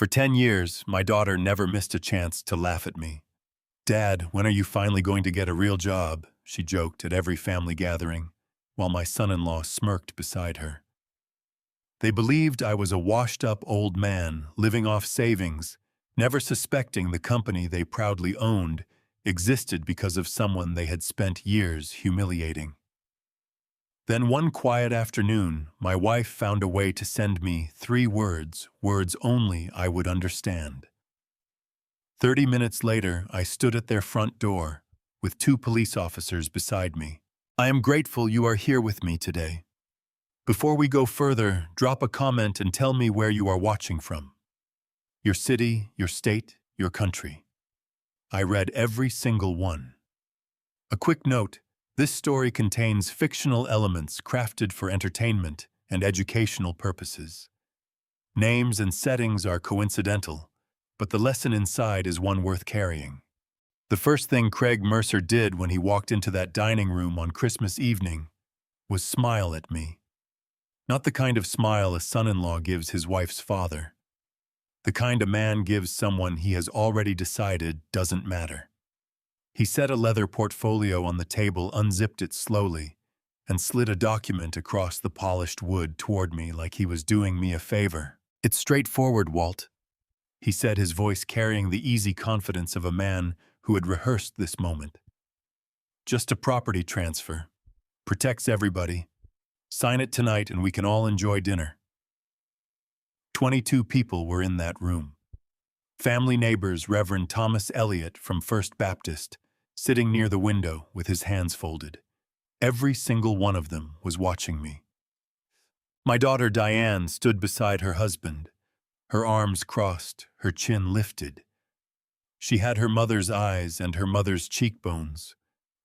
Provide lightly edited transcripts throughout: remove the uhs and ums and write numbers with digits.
For 10 years, my daughter never missed a chance to laugh at me. "Dad, when are you finally going to get a real job?" she joked at every family gathering, while my son-in-law smirked beside her. They believed I was a washed-up old man living off savings, never suspecting the company they proudly owned existed because of someone they had spent years humiliating. Then one quiet afternoon, my wife found a way to send me 3 words, words only I would understand. 30 minutes later, I stood at their front door, with 2 police officers beside me. "I am grateful you are here with me today. Before we go further, drop a comment and tell me where you are watching from. Your city, your state, your country." I read every single one. A quick note: this story contains fictional elements crafted for entertainment and educational purposes. Names and settings are coincidental, but the lesson inside is one worth carrying. The first thing Craig Mercer did when he walked into that dining room on Christmas evening was smile at me. Not the kind of smile a son-in-law gives his wife's father. The kind a man gives someone he has already decided doesn't matter. He set a leather portfolio on the table, unzipped it slowly, and slid a document across the polished wood toward me like he was doing me a favor. "It's straightforward, Walt," he said, his voice carrying the easy confidence of a man who had rehearsed this moment. "Just a property transfer. Protects everybody. Sign it tonight and we can all enjoy dinner." 22 people were in that room. Family neighbors, Reverend Thomas Elliott from First Baptist, sitting near the window with his hands folded. Every single one of them was watching me. My daughter Diane stood beside her husband, her arms crossed, her chin lifted. She had her mother's eyes and her mother's cheekbones,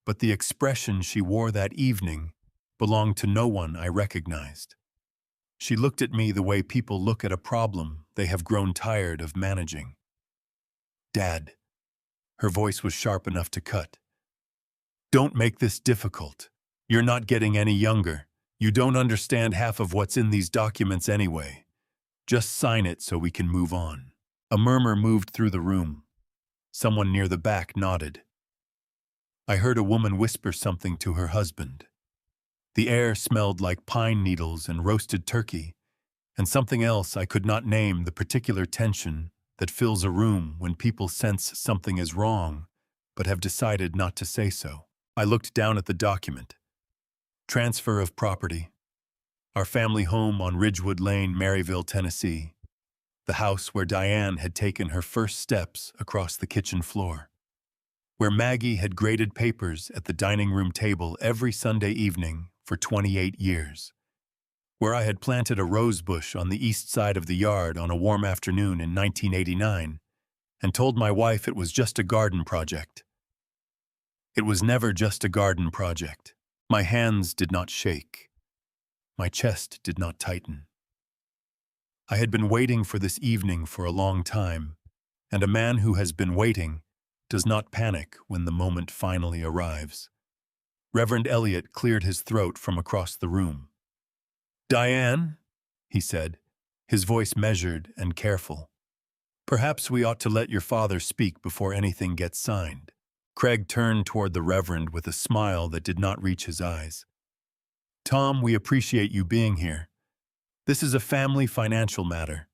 but the expression she wore that evening belonged to no one I recognized. She looked at me the way people look at a problem they have grown tired of managing. "Dad," her voice was sharp enough to cut, "don't make this difficult. You're not getting any younger. You don't understand half of what's in these documents anyway. Just sign it so we can move on." A murmur moved through the room. Someone near the back nodded. I heard a woman whisper something to her husband. The air smelled like pine needles and roasted turkey, and something else I could not name, the particular tension that fills a room when people sense something is wrong but have decided not to say so. I looked down at the document. Transfer of property. Our family home on Ridgewood Lane, Maryville, Tennessee. The house where Diane had taken her first steps across the kitchen floor. Where Maggie had graded papers at the dining room table every Sunday evening for 28 years. Where I had planted a rose bush on the east side of the yard on a warm afternoon in 1989 and told my wife it was just a garden project. It was never just a garden project. My hands did not shake. My chest did not tighten. I had been waiting for this evening for a long time, and a man who has been waiting does not panic when the moment finally arrives. Reverend Elliott cleared his throat from across the room. "Diane," he said, his voice measured and careful. "Perhaps we ought to let your father speak before anything gets signed." Craig turned toward the Reverend with a smile that did not reach his eyes. "Tom, we appreciate you being here. This is a family financial matter.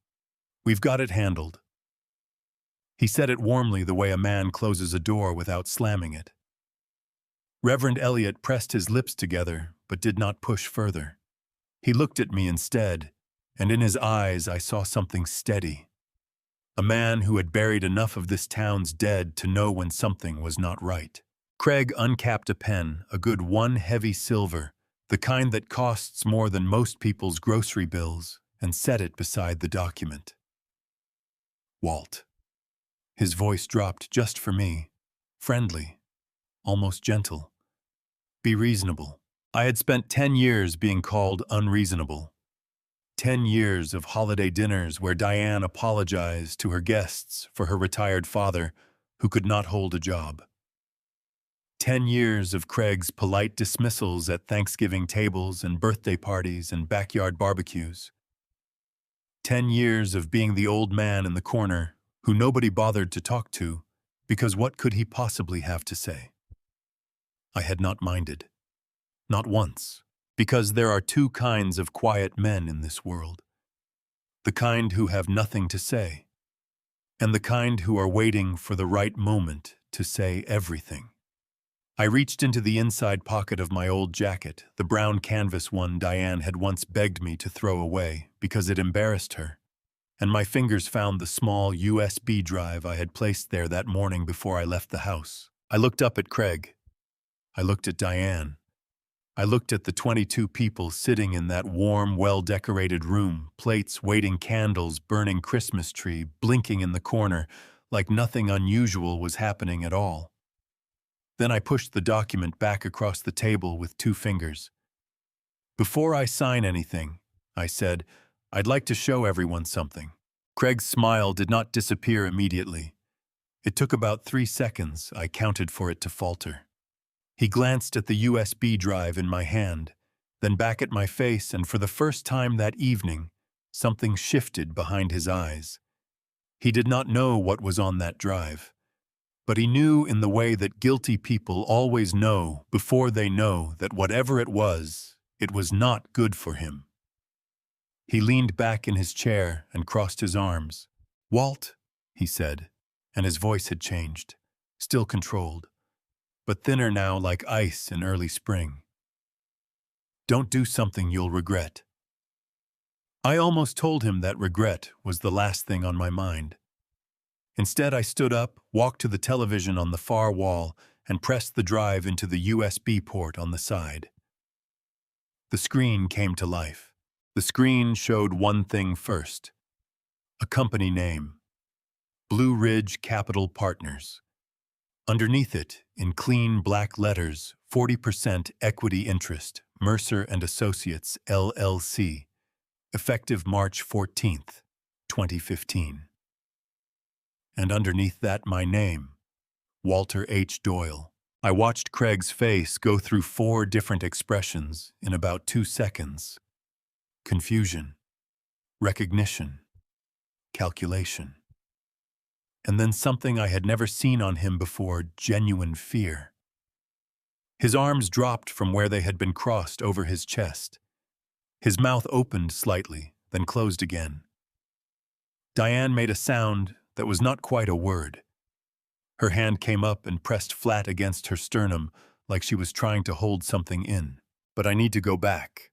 We've got it handled." He said it warmly, the way a man closes a door without slamming it. Reverend Elliott pressed his lips together, but did not push further. He looked at me instead, and in his eyes I saw something steady. A man who had buried enough of this town's dead to know when something was not right. Craig uncapped a pen, a good one heavy silver, the kind that costs more than most people's grocery bills, and set it beside the document. "Walt." His voice dropped just for me, friendly, almost gentle. "Be reasonable." I had spent 10 years being called unreasonable. 10 years of holiday dinners where Diane apologized to her guests for her retired father who could not hold a job. 10 years of Craig's polite dismissals at Thanksgiving tables and birthday parties and backyard barbecues. 10 years of being the old man in the corner who nobody bothered to talk to, because what could he possibly have to say? I had not minded. Not once. Because there are two kinds of quiet men in this world. The kind who have nothing to say, and the kind who are waiting for the right moment to say everything. I reached into the inside pocket of my old jacket, the brown canvas one Diane had once begged me to throw away because it embarrassed her, and my fingers found the small USB drive I had placed there that morning before I left the house. I looked up at Craig. I looked at Diane. I looked at the 22 people sitting in that warm, well-decorated room, plates, waiting candles, burning Christmas tree, blinking in the corner, like nothing unusual was happening at all. Then I pushed the document back across the table with 2 fingers. "Before I sign anything," I said, "I'd like to show everyone something." Craig's smile did not disappear immediately. It took about 3 seconds, I counted for it to falter. He glanced at the USB drive in my hand, then back at my face, and for the first time that evening, something shifted behind his eyes. He did not know what was on that drive, but he knew in the way that guilty people always know before they know that whatever it was not good for him. He leaned back in his chair and crossed his arms. "Walt," he said, and his voice had changed, still controlled, but thinner now like ice in early spring. "Don't do something you'll regret." I almost told him that regret was the last thing on my mind. Instead, I stood up, walked to the television on the far wall, and pressed the drive into the USB port on the side. The screen came to life. The screen showed one thing first: a company name, Blue Ridge Capital Partners. Underneath it, in clean black letters, 40% equity interest, Mercer and Associates, LLC, effective March 14th, 2015. And underneath that, my name, Walter H. Doyle. I watched Craig's face go through 4 different expressions in about 2 seconds. Confusion, recognition, calculation. And then something I had never seen on him before, genuine fear. His arms dropped from where they had been crossed over his chest. His mouth opened slightly, then closed again. Diane made a sound that was not quite a word. Her hand came up and pressed flat against her sternum, like she was trying to hold something in. But I need to go back,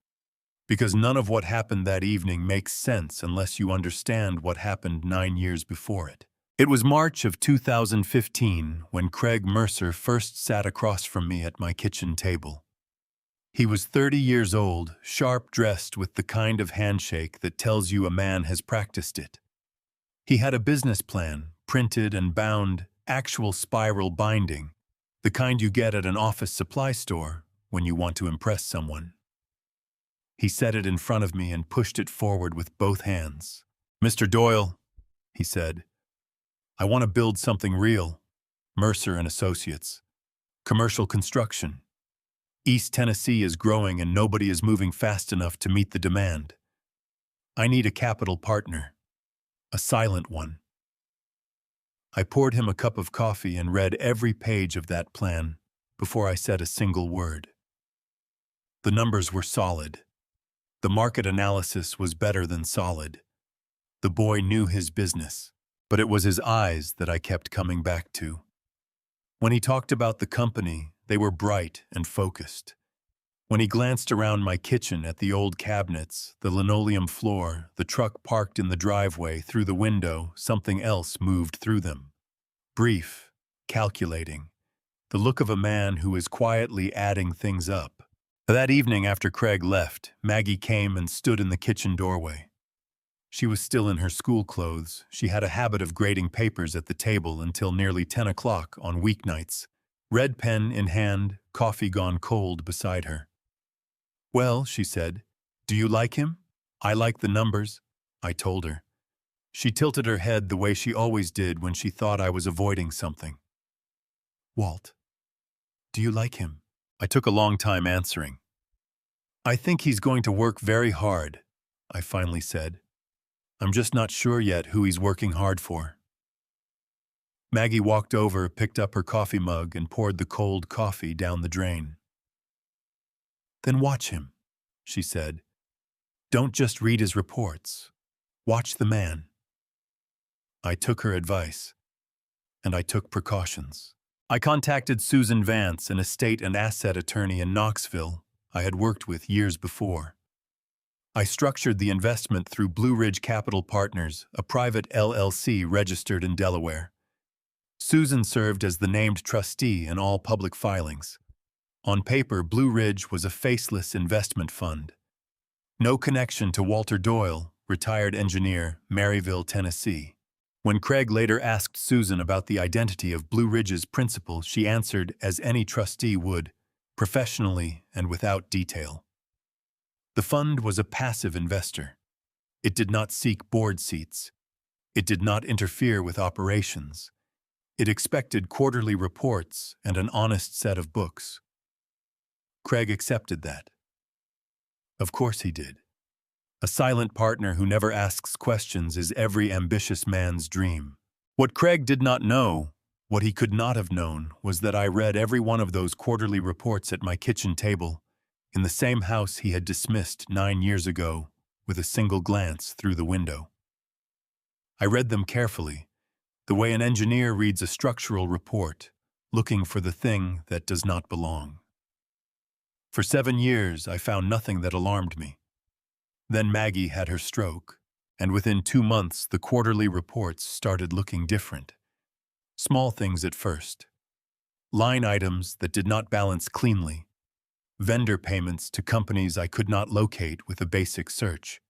because none of what happened that evening makes sense unless you understand what happened 9 years before it. It was March of 2015 when Craig Mercer first sat across from me at my kitchen table. He was 30 years old, sharp-dressed with the kind of handshake that tells you a man has practiced it. He had a business plan, printed and bound, actual spiral binding, the kind you get at an office supply store when you want to impress someone. He set it in front of me and pushed it forward with both hands. "Mr. Doyle," he said, "I want to build something real. Mercer and Associates. Commercial construction. East Tennessee is growing and nobody is moving fast enough to meet the demand. I need a capital partner. A silent one." I poured him a cup of coffee and read every page of that plan before I said a single word. The numbers were solid. The market analysis was better than solid. The boy knew his business, but it was his eyes that I kept coming back to. When he talked about the company, they were bright and focused. When he glanced around my kitchen at the old cabinets, the linoleum floor, the truck parked in the driveway, through the window, something else moved through them. Brief, calculating, the look of a man who is quietly adding things up. That evening after Craig left, Maggie came and stood in the kitchen doorway. She was still in her school clothes. She had a habit of grading papers at the table until nearly 10 o'clock on weeknights, red pen in hand, coffee gone cold beside her. "Well," she said, "do you like him?" "I like the numbers," I told her. She tilted her head the way she always did when she thought I was avoiding something. "Walt, do you like him?" I took a long time answering. "I think he's going to work very hard," I finally said. I'm just not sure yet who he's working hard for. Maggie walked over, picked up her coffee mug, and poured the cold coffee down the drain. Then watch him, she said. Don't just read his reports. Watch the man. I took her advice, and I took precautions. I contacted Susan Vance, an estate and asset attorney in Knoxville I had worked with years before. I structured the investment through Blue Ridge Capital Partners, a private LLC registered in Delaware. Susan served as the named trustee in all public filings. On paper, Blue Ridge was a faceless investment fund. No connection to Walter Doyle, retired engineer, Maryville, Tennessee. When Craig later asked Susan about the identity of Blue Ridge's principal, she answered as any trustee would, professionally and without detail. The fund was a passive investor. It did not seek board seats. It did not interfere with operations. It expected quarterly reports and an honest set of books. Craig accepted that. Of course he did. A silent partner who never asks questions is every ambitious man's dream. What Craig did not know, what he could not have known, was that I read every one of those quarterly reports at my kitchen table, in the same house he had dismissed 9 years ago, with a single glance through the window. I read them carefully, the way an engineer reads a structural report, looking for the thing that does not belong. For 7 years, I found nothing that alarmed me. Then Maggie had her stroke, and within 2 months, the quarterly reports started looking different. Small things at first. Line items that did not balance cleanly. Vendor payments to companies I could not locate with a basic search.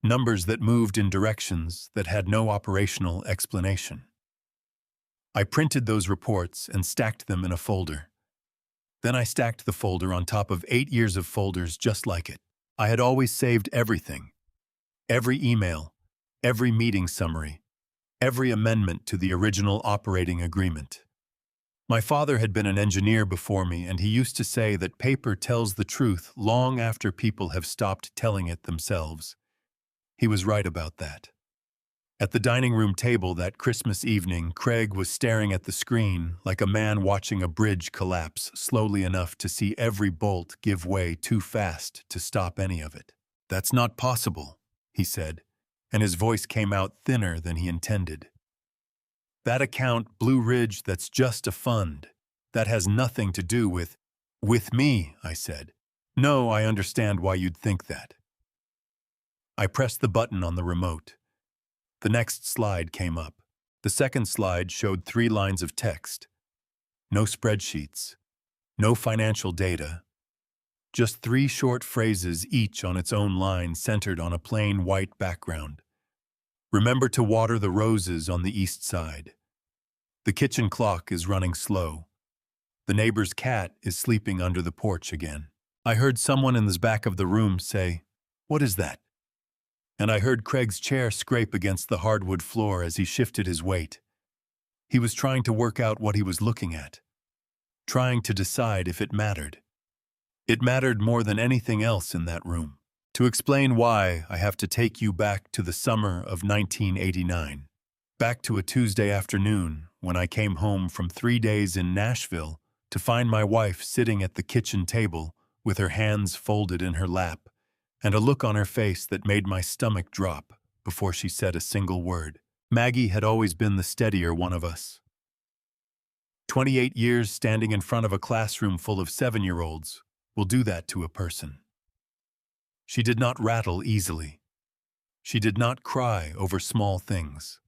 Numbers that moved in directions that had no operational explanation. I printed those reports and stacked them in a folder. Then I stacked the folder on top of 8 years of folders just like it. I had always saved everything. Every email, every meeting summary, every amendment to the original operating agreement. My father had been an engineer before me, and he used to say that paper tells the truth long after people have stopped telling it themselves. He was right about that. At the dining room table that Christmas evening, Craig was staring at the screen like a man watching a bridge collapse slowly enough to see every bolt give way too fast to stop any of it. "That's not possible," he said, and his voice came out thinner than he intended. "That account, Blue Ridge, that's just a fund. That has nothing to do with me," I said. "No, I understand why you'd think that." I pressed the button on the remote. The next slide came up. The second slide showed 3 lines of text. No spreadsheets. No financial data. Just 3 short phrases, each on its own line, centered on a plain white background. Remember to water the roses on the east side. The kitchen clock is running slow. The neighbor's cat is sleeping under the porch again. I heard someone in the back of the room say, "What is that?" And I heard Craig's chair scrape against the hardwood floor as he shifted his weight. He was trying to work out what he was looking at, trying to decide if it mattered. It mattered more than anything else in that room. To explain why, I have to take you back to the summer of 1989, back to a Tuesday afternoon when I came home from 3 days in Nashville to find my wife sitting at the kitchen table with her hands folded in her lap, and a look on her face that made my stomach drop before she said a single word. Maggie had always been the steadier one of us. 28 years standing in front of a classroom full of 7-year-olds will do that to a person. She did not rattle easily. She did not cry over small things.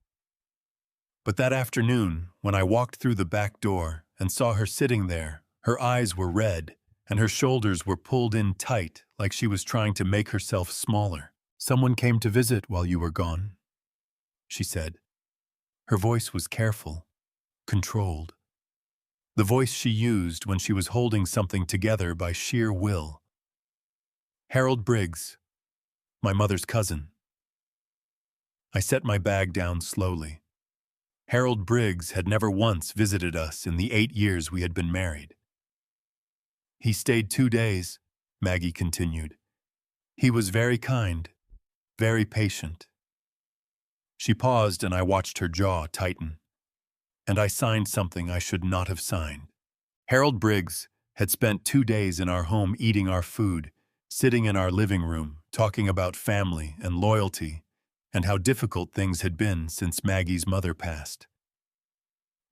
But that afternoon, when I walked through the back door and saw her sitting there, her eyes were red, and her shoulders were pulled in tight like she was trying to make herself smaller. "Someone came to visit while you were gone," she said. Her voice was careful, controlled. The voice she used when she was holding something together by sheer will. "Harold Briggs, my mother's cousin." I set my bag down slowly. Harold Briggs had never once visited us in the 8 years we had been married. "He stayed 2 days," Maggie continued. "He was very kind, very patient. She paused and I watched her jaw tighten. And I signed something I should not have signed. Harold Briggs had spent 2 days in our home eating our food, sitting in our living room, talking about family and loyalty, and how difficult things had been since Maggie's mother passed.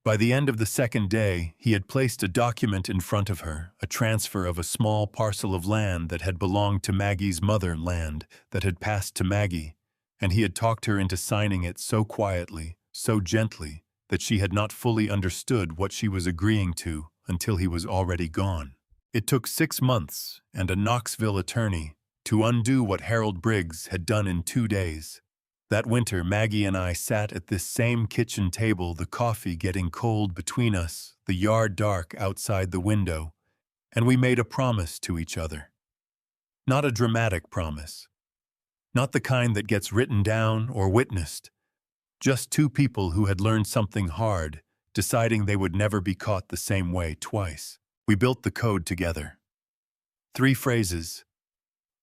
By the end of the second day, he had placed a document in front of her, a transfer of a small parcel of land that had belonged to Maggie's mother, land that had passed to Maggie, and he had talked her into signing it so quietly, so gently, that she had not fully understood what she was agreeing to until he was already gone. It took 6 months and a Knoxville attorney to undo what Harold Briggs had done in 2 days. That winter, Maggie and I sat at this same kitchen table, the coffee getting cold between us, the yard dark outside the window, and we made a promise to each other. Not a dramatic promise. Not the kind that gets written down or witnessed. Just two people who had learned something hard, deciding they would never be caught the same way twice. We built the code together. 3 phrases,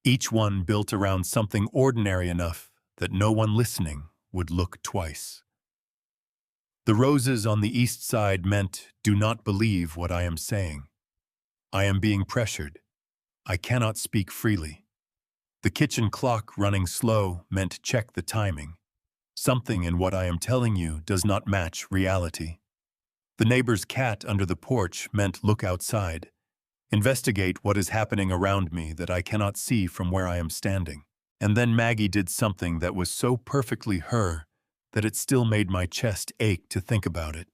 each one built around something ordinary enough that no one listening would look twice. The roses on the east side meant, do not believe what I am saying. I am being pressured. I cannot speak freely. The kitchen clock running slow meant check the timing. Something in what I am telling you does not match reality. The neighbor's cat under the porch meant look outside. Investigate what is happening around me that I cannot see from where I am standing. And then Maggie did something that was so perfectly her that it still made my chest ache to think about it.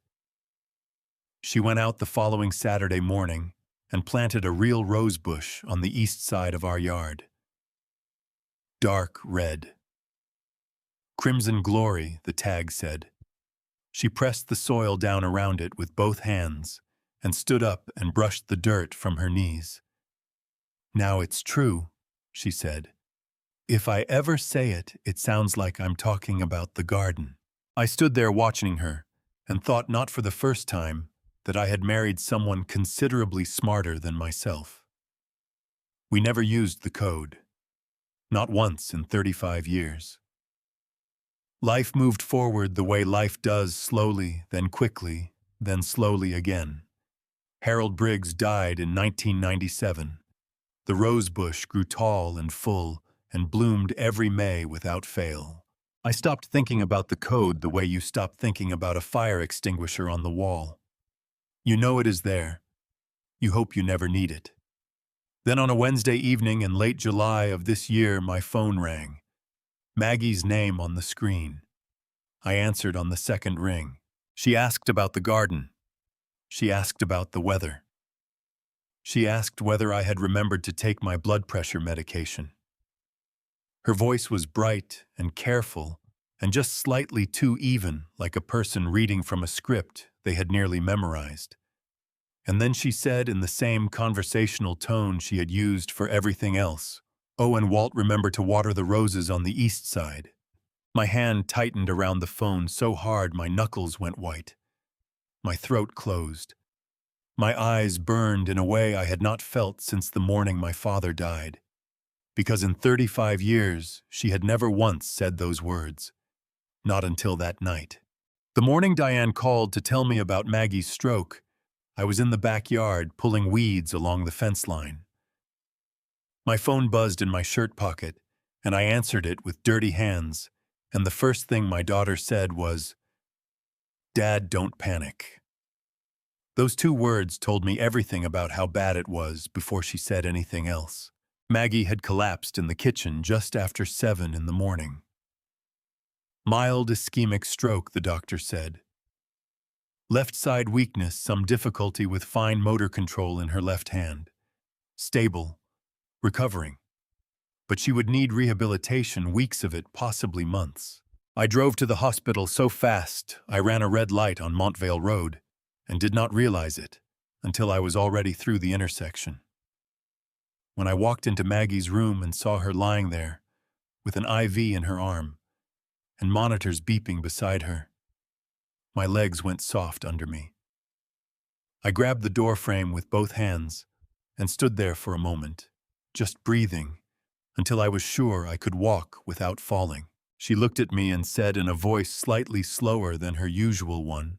She went out the following Saturday morning and planted a real rose bush on the east side of our yard. Dark red. Crimson Glory, the tag said. She pressed the soil down around it with both hands and stood up and brushed the dirt from her knees. Now it's true, she said. If I ever say it, it sounds like I'm talking about the garden. I stood there watching her and thought not for the first time that I had married someone considerably smarter than myself. We never used the code. Not once in 35 years. Life moved forward the way life does, slowly, then quickly, then slowly again. Harold Briggs died in 1997. The rose bush grew tall and full and bloomed every May without fail. I stopped thinking about the code the way you stop thinking about a fire extinguisher on the wall. You know it is there. You hope you never need it. Then on a Wednesday evening in late July of this year, my phone rang. Maggie's name on the screen. I answered on the second ring. She asked about the garden. She asked about the weather. She asked whether I had remembered to take my blood pressure medication. Her voice was bright and careful and just slightly too even, like a person reading from a script they had nearly memorized. And then she said in the same conversational tone she had used for everything else, "Oh, and Walt, remember to water the roses on the east side." My hand tightened around the phone so hard my knuckles went white. My throat closed. My eyes burned in a way I had not felt since the morning my father died. Because in 35 years, she had never once said those words. Not until that night. The morning Diane called to tell me about Maggie's stroke, I was in the backyard pulling weeds along the fence line. My phone buzzed in my shirt pocket, and I answered it with dirty hands, and the first thing my daughter said was, "Dad, don't panic." Those 2 words told me everything about how bad it was before she said anything else. Maggie had collapsed in the kitchen just after 7 in the morning. Mild ischemic stroke, the doctor said. Left side weakness, some difficulty with fine motor control in her left hand. Stable, recovering. But she would need rehabilitation, weeks of it, possibly months. I drove to the hospital so fast I ran a red light on Montvale Road and did not realize it until I was already through the intersection. When I walked into Maggie's room and saw her lying there with an IV in her arm and monitors beeping beside her, my legs went soft under me. I grabbed the door frame with both hands and stood there for a moment, just breathing, until I was sure I could walk without falling. She looked at me and said in a voice slightly slower than her usual one,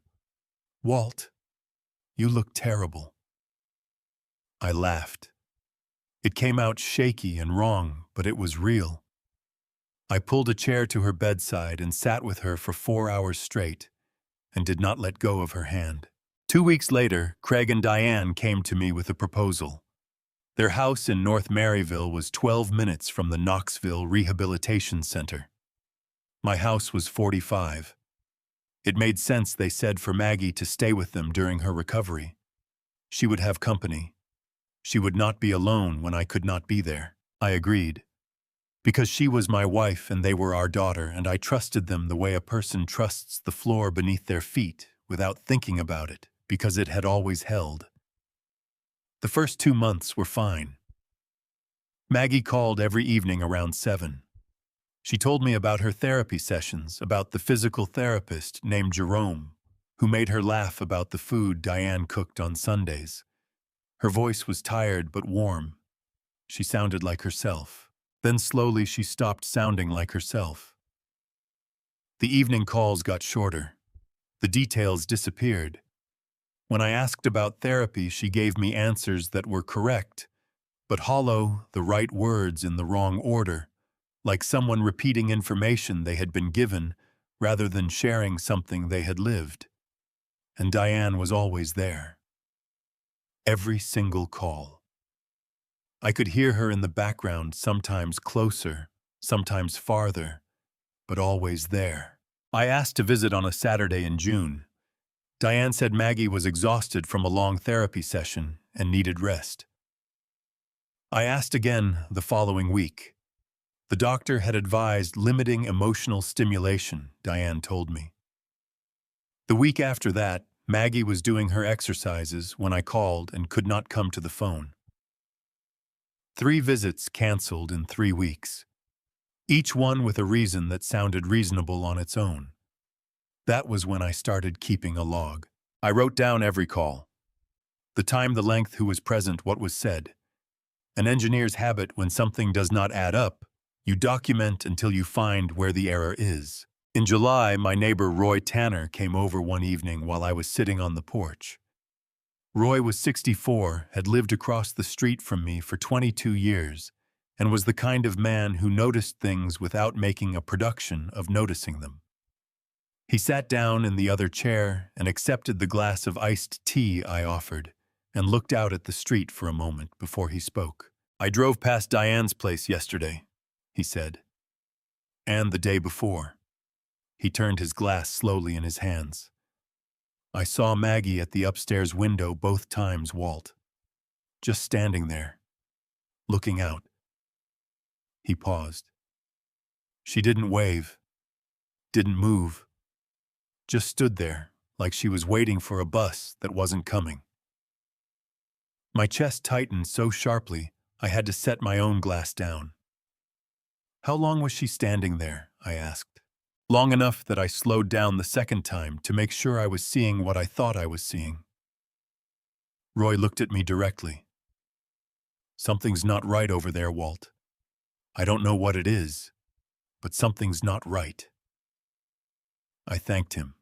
"Walt, you look terrible." I laughed. It came out shaky and wrong, but it was real. I pulled a chair to her bedside and sat with her for 4 hours straight, and did not let go of her hand. 2 weeks later, Craig and Diane came to me with a proposal. Their house in North Maryville was 12 minutes from the Knoxville Rehabilitation Center. My house was 45. It made sense, they said, for Maggie to stay with them during her recovery. She would have company. She would not be alone when I could not be there. I agreed. Because she was my wife and they were our daughter, and I trusted them the way a person trusts the floor beneath their feet without thinking about it, because it had always held. The first 2 months were fine. Maggie called every evening around 7. She told me about her therapy sessions, about the physical therapist named Jerome, who made her laugh about the food Diane cooked on Sundays. Her voice was tired but warm. She sounded like herself. Then slowly she stopped sounding like herself. The evening calls got shorter. The details disappeared. When I asked about therapy, she gave me answers that were correct, but hollow, the right words in the wrong order, like someone repeating information they had been given rather than sharing something they had lived. And Diane was always there. Every single call. I could hear her in the background, sometimes closer, sometimes farther, but always there. I asked to visit on a Saturday in June. Diane said Maggie was exhausted from a long therapy session and needed rest. I asked again the following week. The doctor had advised limiting emotional stimulation, Diane told me. The week after that, Maggie was doing her exercises when I called and could not come to the phone. 3 visits canceled in 3 weeks, each one with a reason that sounded reasonable on its own. That was when I started keeping a log. I wrote down every call. The time, the length, who was present, what was said. An engineer's habit: when something does not add up, you document until you find where the error is. In July, my neighbor Roy Tanner came over one evening while I was sitting on the porch. Roy was 64, had lived across the street from me for 22 years, and was the kind of man who noticed things without making a production of noticing them. He sat down in the other chair and accepted the glass of iced tea I offered, and looked out at the street for a moment before he spoke. "I drove past Diane's place yesterday," he said. "And the day before." He turned his glass slowly in his hands. "I saw Maggie at the upstairs window both times, Walt. Just standing there, looking out." He paused. "She didn't wave, didn't move, just stood there like she was waiting for a bus that wasn't coming." My chest tightened so sharply I had to set my own glass down. "How long was she standing there?" I asked. "Long enough that I slowed down the second time to make sure I was seeing what I thought I was seeing." Roy looked at me directly. "Something's not right over there, Walt. I don't know what it is, but something's not right." I thanked him.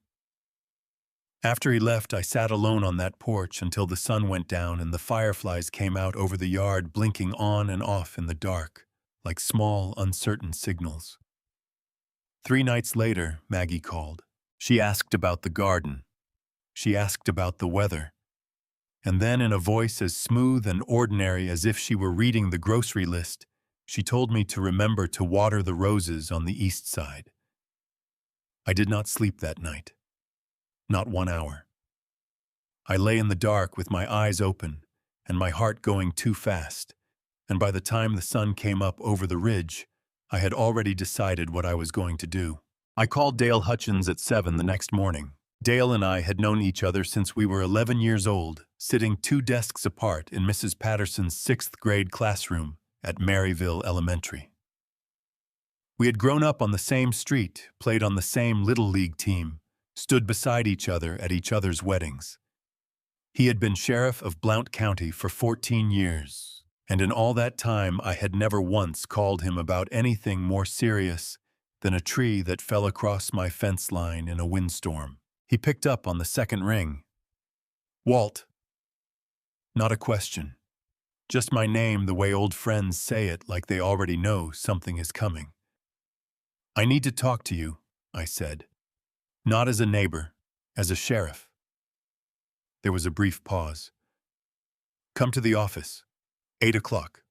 After he left, I sat alone on that porch until the sun went down and the fireflies came out over the yard, blinking on and off in the dark, like small, uncertain signals. 3 nights later, Maggie called. She asked about the garden. She asked about the weather. And then, in a voice as smooth and ordinary as if she were reading the grocery list, she told me to remember to water the roses on the east side. I did not sleep that night. Not 1 hour. I lay in the dark with my eyes open and my heart going too fast, and by the time the sun came up over the ridge, I had already decided what I was going to do. I called Dale Hutchins at 7 the next morning. Dale and I had known each other since we were 11 years old, sitting 2 desks apart in Mrs. Patterson's 6th grade classroom at Maryville Elementary. We had grown up on the same street, played on the same Little League team, stood beside each other at each other's weddings. He had been sheriff of Blount County for 14 years, and in all that time I had never once called him about anything more serious then a tree that fell across my fence line in a windstorm. He picked up on the second ring. Walt. Not a question. Just my name the way old friends say it like they already know something is coming. I need to talk to you, I said. Not as a neighbor, as a sheriff. There was a brief pause. Come to the office. 8 o'clock.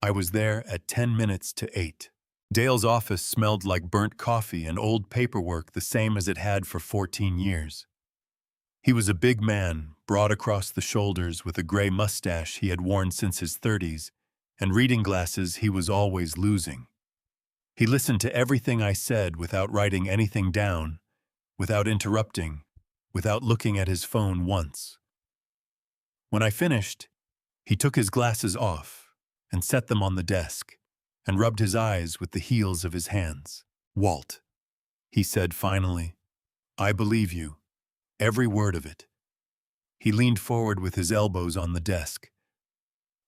I was there at 10 minutes to 8. Dale's office smelled like burnt coffee and old paperwork the same as it had for 14 years. He was a big man, broad across the shoulders with a gray mustache he had worn since his 30s, and reading glasses he was always losing. He listened to everything I said without writing anything down, without interrupting, without looking at his phone once. When I finished, he took his glasses off and set them on the desk and rubbed his eyes with the heels of his hands. Walt, he said finally, I believe you, every word of it. He leaned forward with his elbows on the desk.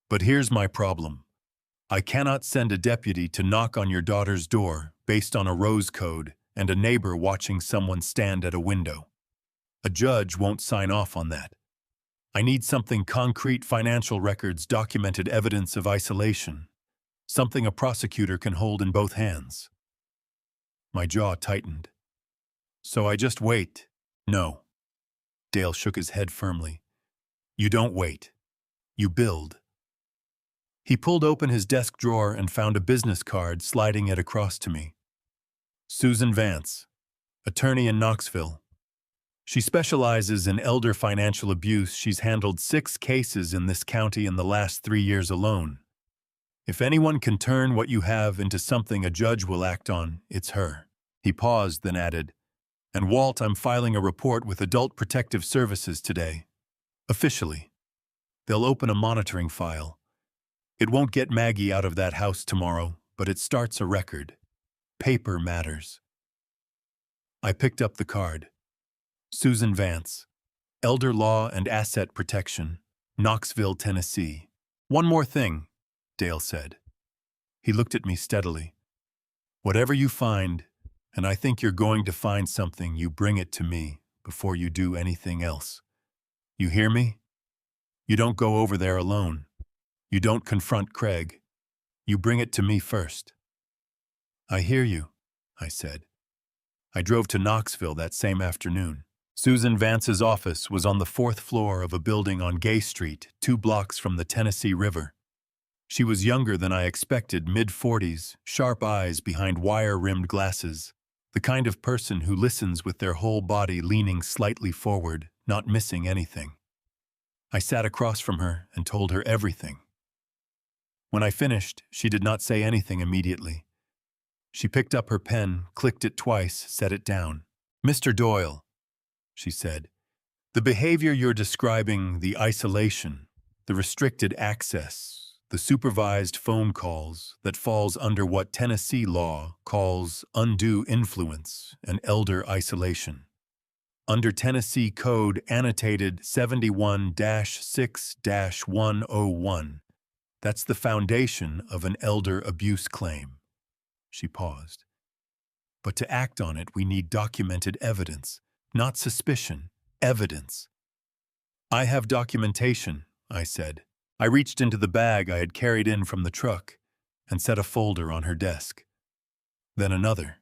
But here's my problem. I cannot send a deputy to knock on your daughter's door based on a rose code and a neighbor watching someone stand at a window. A judge won't sign off on that. I need something concrete, financial records, documented evidence of isolation, something a prosecutor can hold in both hands. My jaw tightened. So I just wait. No. Dale shook his head firmly. You don't wait. You build. He pulled open his desk drawer and found a business card, sliding it across to me. Susan Vance, attorney in Knoxville. She specializes in elder financial abuse. She's handled 6 cases in this county in the last 3 years alone. If anyone can turn what you have into something a judge will act on, it's her. He paused, then added, And Walt, I'm filing a report with Adult Protective Services today. Officially. They'll open a monitoring file. It won't get Maggie out of that house tomorrow, but it starts a record. Paper matters. I picked up the card. Susan Vance, Elder Law and Asset Protection, Knoxville, Tennessee. One more thing, Dale said. He looked at me steadily. Whatever you find, and I think you're going to find something, you bring it to me before you do anything else. You hear me? You don't go over there alone. You don't confront Craig. You bring it to me first. I hear you, I said. I drove to Knoxville that same afternoon. Susan Vance's office was on the 4th floor of a building on Gay Street, 2 blocks from the Tennessee River. She was younger than I expected, mid-40s, sharp eyes behind wire-rimmed glasses, the kind of person who listens with their whole body leaning slightly forward, not missing anything. I sat across from her and told her everything. When I finished, she did not say anything immediately. She picked up her pen, clicked it twice, set it down. Mr. Doyle, she said, the behavior you're describing, the isolation, the restricted access, the supervised phone calls, that falls under what Tennessee law calls undue influence and elder isolation. Under Tennessee Code annotated 71-6-101, that's the foundation of an elder abuse claim. She paused. But to act on it, we need documented evidence, not suspicion, evidence. I have documentation, I said. I reached into the bag I had carried in from the truck and set a folder on her desk. Then another.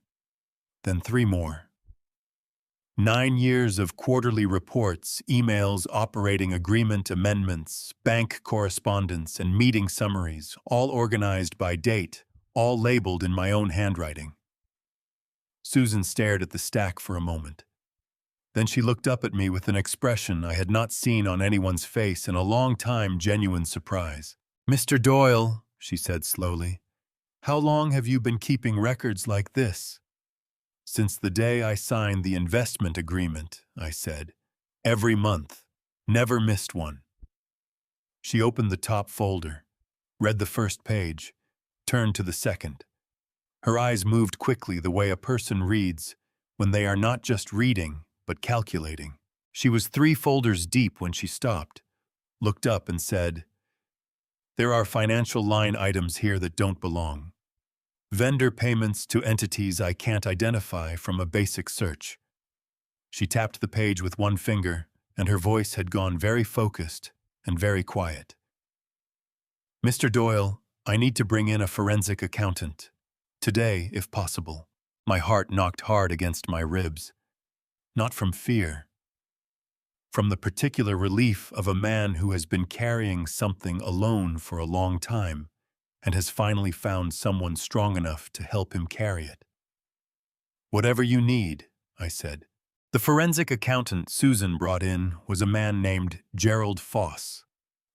Then 3 more. 9 years of quarterly reports, emails, operating agreement amendments, bank correspondence, and meeting summaries, all organized by date, all labeled in my own handwriting. Susan stared at the stack for a moment. Then she looked up at me with an expression I had not seen on anyone's face in a long time, genuine surprise. Mr. Doyle, she said slowly, how long have you been keeping records like this? Since the day I signed the investment agreement, I said. Every month. Never missed one. She opened the top folder, read the first page, turned to the second. Her eyes moved quickly the way a person reads when they are not just reading, but calculating. She was 3 folders deep when she stopped, looked up and said, There are financial line items here that don't belong. Vendor payments to entities I can't identify from a basic search. She tapped the page with one finger, and her voice had gone very focused and very quiet. Mr. Doyle, I need to bring in a forensic accountant. Today, if possible. My heart knocked hard against my ribs. Not from fear. From the particular relief of a man who has been carrying something alone for a long time and has finally found someone strong enough to help him carry it. Whatever you need, I said. The forensic accountant Susan brought in was a man named Gerald Foss.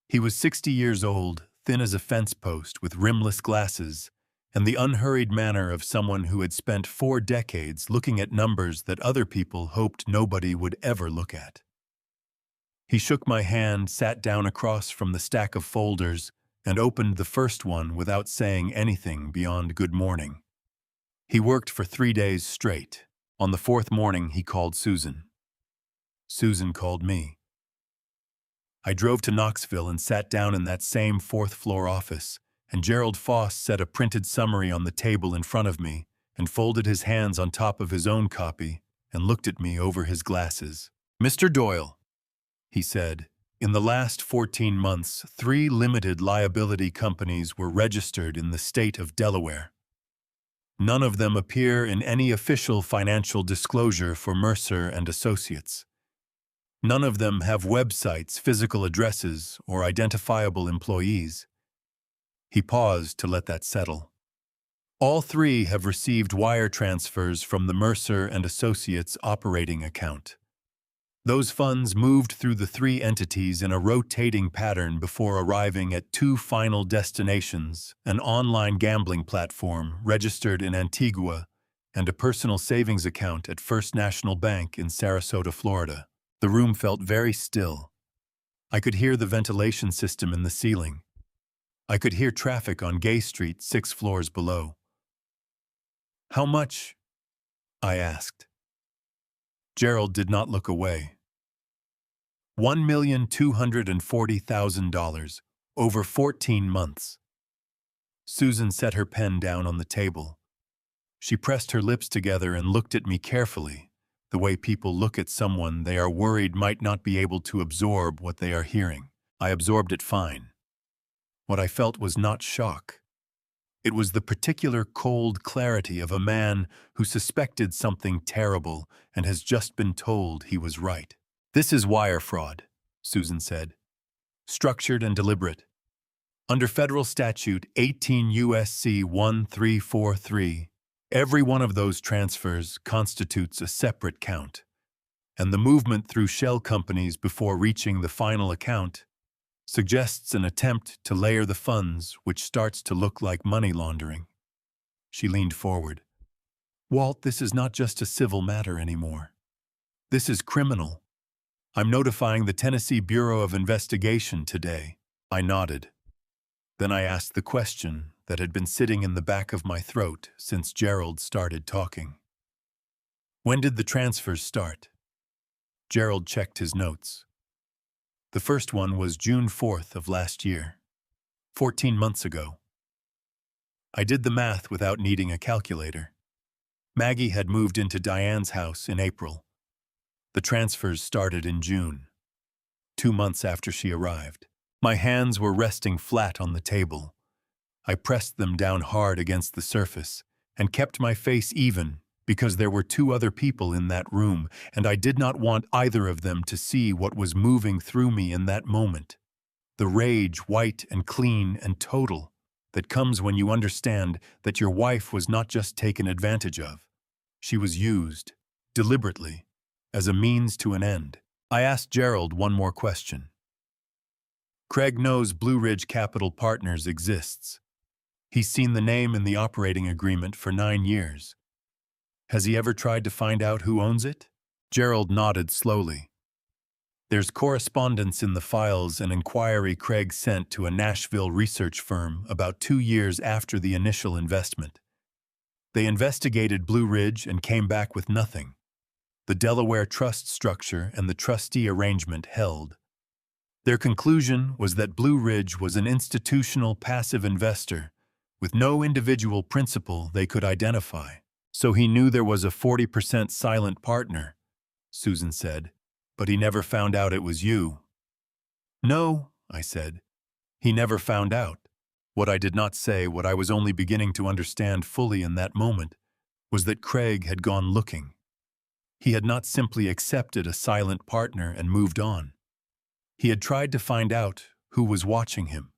He was 60 years old, thin as a fence post with rimless glasses, and the unhurried manner of someone who had spent 4 decades looking at numbers that other people hoped nobody would ever look at. He shook my hand, sat down across from the stack of folders, and opened the first one without saying anything beyond good morning. He worked for 3 days straight. On the 4th morning, he called Susan. Susan called me. I drove to Knoxville and sat down in that same 4th-floor office, and Gerald Foss set a printed summary on the table in front of me and folded his hands on top of his own copy and looked at me over his glasses. Mr. Doyle, he said, in the last 14 months, 3 limited liability companies were registered in the state of Delaware. None of them appear in any official financial disclosure for Mercer and Associates. None of them have websites, physical addresses, or identifiable employees. He paused to let that settle. All 3 have received wire transfers from the Mercer and Associates operating account. Those funds moved through the 3 entities in a rotating pattern before arriving at 2 final destinations, an online gambling platform registered in Antigua and a personal savings account at First National Bank in Sarasota, Florida. The room felt very still. I could hear the ventilation system in the ceiling. I could hear traffic on Gay Street 6 floors below. How much? I asked. Gerald did not look away. $1,240,000 over 14 months. Susan set her pen down on the table. She pressed her lips together and looked at me carefully, the way people look at someone they are worried might not be able to absorb what they are hearing. I absorbed it fine. What I felt was not shock. It was the particular cold clarity of a man who suspected something terrible and has just been told he was right. This is wire fraud, Susan said. Structured and deliberate. Under federal statute 18 U.S.C. 1343, every one of those transfers constitutes a separate count, and the movement through shell companies before reaching the final account suggests an attempt to layer the funds, which starts to look like money laundering. She leaned forward. Walt, this is not just a civil matter anymore. This is criminal. I'm notifying the Tennessee Bureau of Investigation today. I nodded. Then I asked the question that had been sitting in the back of my throat since Gerald started talking. When did the transfers start? Gerald checked his notes. The first one was June 4th of last year, 14 months ago. I did the math without needing a calculator. Maggie had moved into Diane's house in April. The transfers started in June, 2 months after she arrived. My hands were resting flat on the table. I pressed them down hard against the surface and kept my face even because there were 2 other people in that room, and I did not want either of them to see what was moving through me in that moment. The rage, white and clean and total, that comes when you understand that your wife was not just taken advantage of. She was used, deliberately, as a means to an end. I asked Gerald one more question. Craig knows Blue Ridge Capital Partners exists. He's seen the name in the operating agreement for 9 years. Has he ever tried to find out who owns it? Gerald nodded slowly. There's correspondence in the files, an inquiry Craig sent to a Nashville research firm about 2 years after the initial investment. They investigated Blue Ridge and came back with nothing. The Delaware trust structure and the trustee arrangement held. Their conclusion was that Blue Ridge was an institutional passive investor with no individual principal they could identify. So he knew there was a 40% silent partner, Susan said, but he never found out it was you. No, I said. He never found out. What I did not say, what I was only beginning to understand fully in that moment, was that Craig had gone looking. He had not simply accepted a silent partner and moved on. He had tried to find out who was watching him.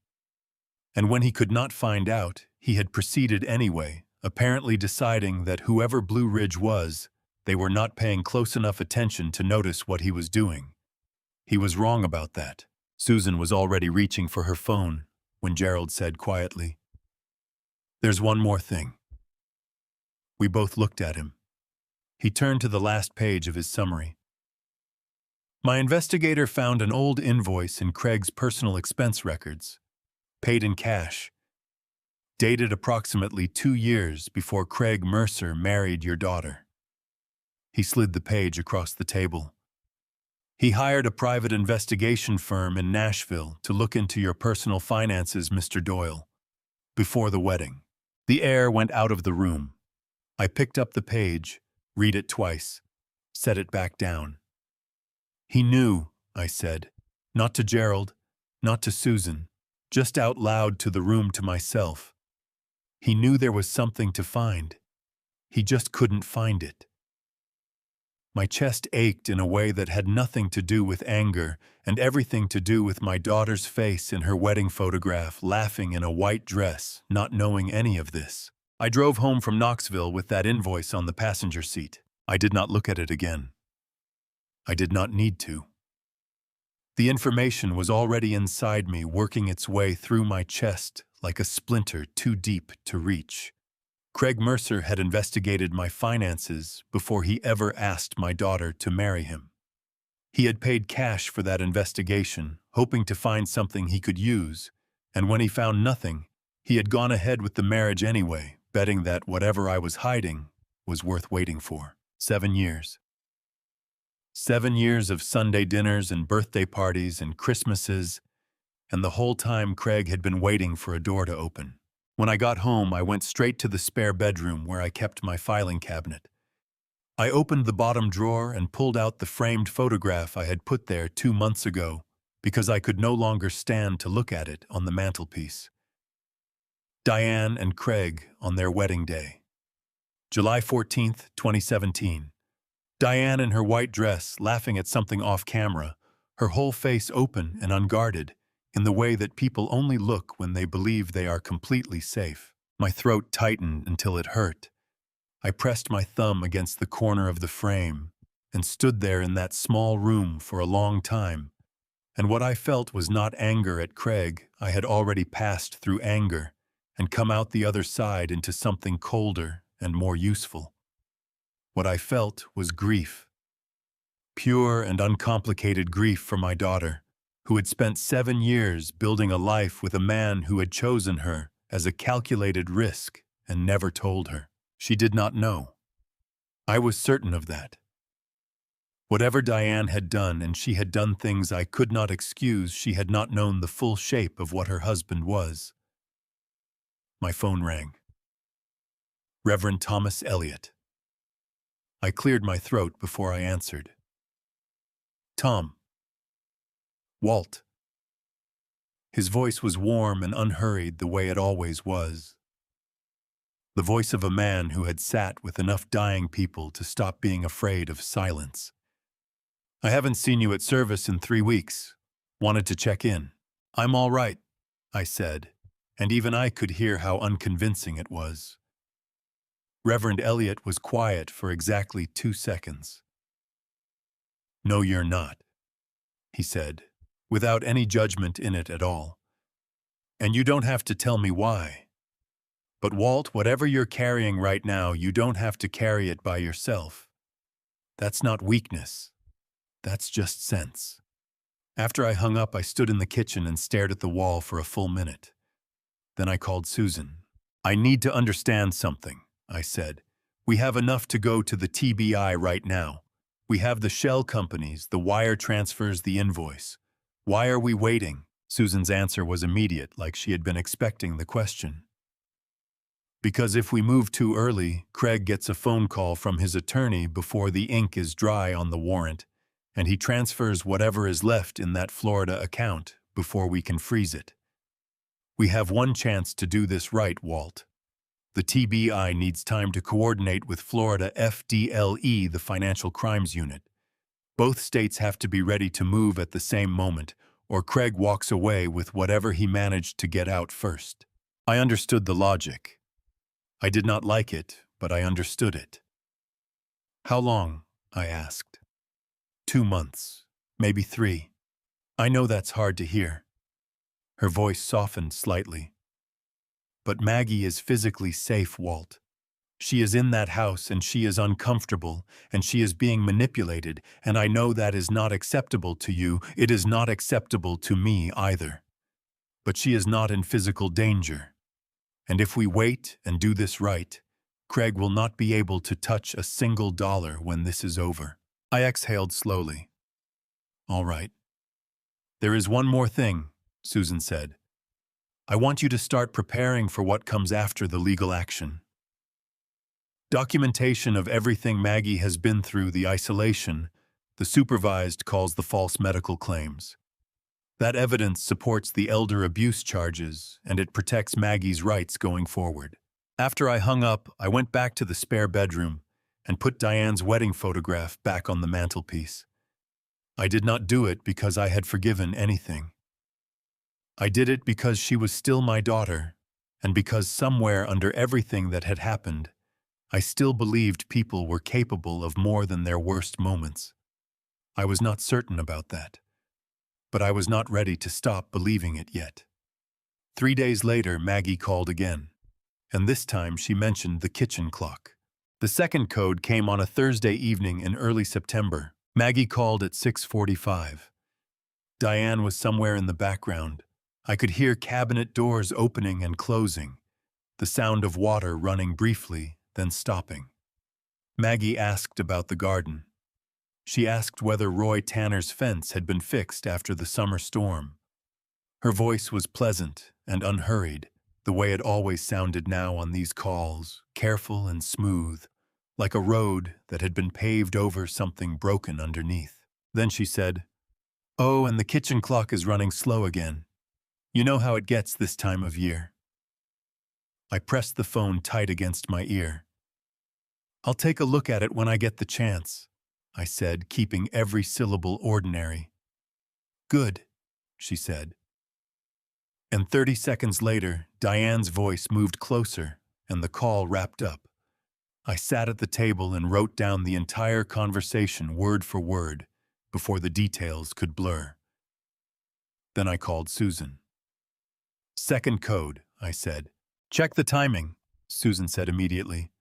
And when he could not find out, he had proceeded anyway, apparently deciding that whoever Blue Ridge was, they were not paying close enough attention to notice what he was doing. He was wrong about that. Susan was already reaching for her phone when Gerald said quietly, "There's one more thing." We both looked at him. He turned to the last page of his summary. My investigator found an old invoice in Craig's personal expense records, paid in cash, dated approximately 2 years before Craig Mercer married your daughter. He slid the page across the table. He hired a private investigation firm in Nashville to look into your personal finances, Mr. Doyle, before the wedding. The air went out of the room. I picked up the page, read it twice, set it back down. He knew, I said, not to Gerald, not to Susan, just out loud to the room to myself. He knew there was something to find. He just couldn't find it. My chest ached in a way that had nothing to do with anger and everything to do with my daughter's face in her wedding photograph, laughing in a white dress, not knowing any of this. I drove home from Knoxville with that invoice on the passenger seat. I did not look at it again. I did not need to. The information was already inside me, working its way through my chest like a splinter too deep to reach. Craig Mercer had investigated my finances before he ever asked my daughter to marry him. He had paid cash for that investigation, hoping to find something he could use, and when he found nothing, he had gone ahead with the marriage anyway, betting that whatever I was hiding was worth waiting for. 7 years. 7 years of Sunday dinners and birthday parties and Christmases, and the whole time Craig had been waiting for a door to open. When I got home, I went straight to the spare bedroom where I kept my filing cabinet. I opened the bottom drawer and pulled out the framed photograph I had put there 2 months ago because I could no longer stand to look at it on the mantelpiece. Diane and Craig on their wedding day. July 14th, 2017. Diane in her white dress, laughing at something off camera, her whole face open and unguarded, in the way that people only look when they believe they are completely safe. My throat tightened until it hurt. I pressed my thumb against the corner of the frame and stood there in that small room for a long time, and what I felt was not anger at Craig. I had already passed through anger and come out the other side into something colder and more useful. What I felt was grief. Pure and uncomplicated grief for my daughter, who had spent 7 years building a life with a man who had chosen her as a calculated risk and never told her. She did not know. I was certain of that. Whatever Diane had done, and she had done things I could not excuse, she had not known the full shape of what her husband was. My phone rang. Reverend Thomas Elliott. I cleared my throat before I answered. Tom. Walt. His voice was warm and unhurried the way it always was. The voice of a man who had sat with enough dying people to stop being afraid of silence. I haven't seen you at service in 3 weeks. Wanted to check in. I'm all right, I said, and even I could hear how unconvincing it was. Reverend Elliott was quiet for exactly 2 seconds. No, you're not, he said, without any judgment in it at all. And you don't have to tell me why. But Walt, whatever you're carrying right now, you don't have to carry it by yourself. That's not weakness. That's just sense. After I hung up, I stood in the kitchen and stared at the wall for a full minute. Then I called Susan. I need to understand something, I said. We have enough to go to the TBI right now. We have the shell companies, the wire transfers, the invoice. Why are we waiting? Susan's answer was immediate, like she had been expecting the question. Because if we move too early, Craig gets a phone call from his attorney before the ink is dry on the warrant, and he transfers whatever is left in that Florida account before we can freeze it. We have one chance to do this right, Walt. The TBI needs time to coordinate with Florida FDLE, the Financial Crimes Unit. Both states have to be ready to move at the same moment, or Craig walks away with whatever he managed to get out first. I understood the logic. I did not like it, but I understood it. How long? I asked. 2 months, maybe 3. I know that's hard to hear. Her voice softened slightly. But Maggie is physically safe, Walt. She is in that house and she is uncomfortable and she is being manipulated, and I know that is not acceptable to you. It is not acceptable to me either. But she is not in physical danger. And if we wait and do this right, Craig will not be able to touch a single dollar when this is over. I exhaled slowly. All right. There is one more thing, Susan said. I want you to start preparing for what comes after the legal action. Documentation of everything Maggie has been through, the isolation, the supervised calls the false medical claims. That evidence supports the elder abuse charges, and it protects Maggie's rights going forward. After I hung up, I went back to the spare bedroom and put Diane's wedding photograph back on the mantelpiece. I did not do it because I had forgiven anything. I did it because she was still my daughter, and because somewhere under everything that had happened, I still believed people were capable of more than their worst moments. I was not certain about that, but I was not ready to stop believing it yet. 3 days later, Maggie called again, and this time she mentioned the kitchen clock. The second code came on a Thursday evening in early September. Maggie called at 6:45. Diane was somewhere in the background. I could hear cabinet doors opening and closing, the sound of water running briefly, then stopping. Maggie asked about the garden. She asked whether Roy Tanner's fence had been fixed after the summer storm. Her voice was pleasant and unhurried, the way it always sounded now on these calls, careful and smooth, like a road that had been paved over something broken underneath. Then she said, "Oh, and the kitchen clock is running slow again. You know how it gets this time of year." I pressed the phone tight against my ear. "I'll take a look at it when I get the chance," I said, keeping every syllable ordinary. "Good," she said. And 30 seconds later, Diane's voice moved closer, and the call wrapped up. I sat at the table and wrote down the entire conversation word for word, before the details could blur. Then I called Susan. "Second code," I said. "Check the timing," Susan said immediately.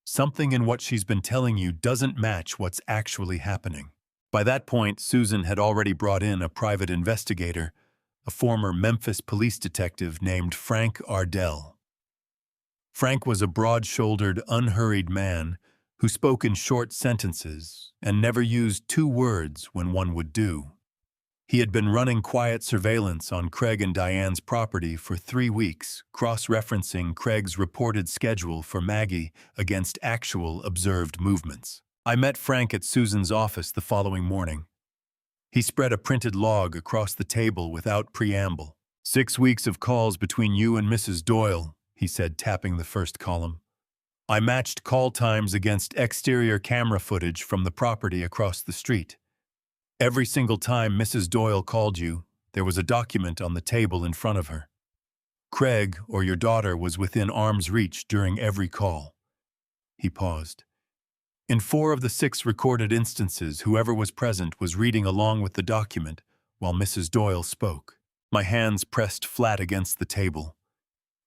"Something in what she's been telling you doesn't match what's actually happening." By that point, Susan had already brought in a private investigator, a former Memphis police detective named Frank Ardell. Frank was a broad-shouldered, unhurried man who spoke in short sentences and never used 2 words when one would do. He had been running quiet surveillance on Craig and Diane's property for 3 weeks, cross-referencing Craig's reported schedule for Maggie against actual observed movements. I met Frank at Susan's office the following morning. He spread a printed log across the table without preamble. 6 weeks of calls between you and Mrs. Doyle, he said, tapping the first column. I matched call times against exterior camera footage from the property across the street. Every single time Mrs. Doyle called you, there was a document on the table in front of her. Craig or your daughter was within arm's reach during every call. He paused. In 4 of the 6 recorded instances, whoever was present was reading along with the document while Mrs. Doyle spoke. My hands pressed flat against the table.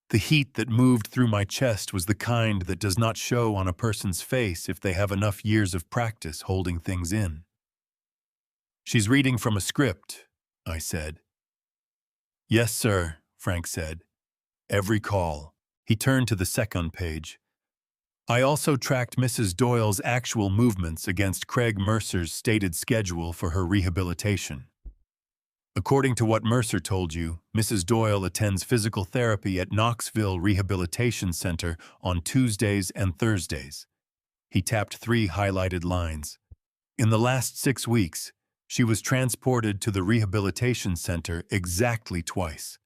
The heat that moved through my chest was the kind that does not show on a person's face if they have enough years of practice holding things in. "She's reading from a script," I said. "Yes, sir," Frank said. "Every call." He turned to the second page. I also tracked Mrs. Doyle's actual movements against Craig Mercer's stated schedule for her rehabilitation. According to what Mercer told you, Mrs. Doyle attends physical therapy at Knoxville Rehabilitation Center on Tuesdays and Thursdays. He tapped 3 highlighted lines. In the last 6 weeks, she was transported to the rehabilitation center exactly twice.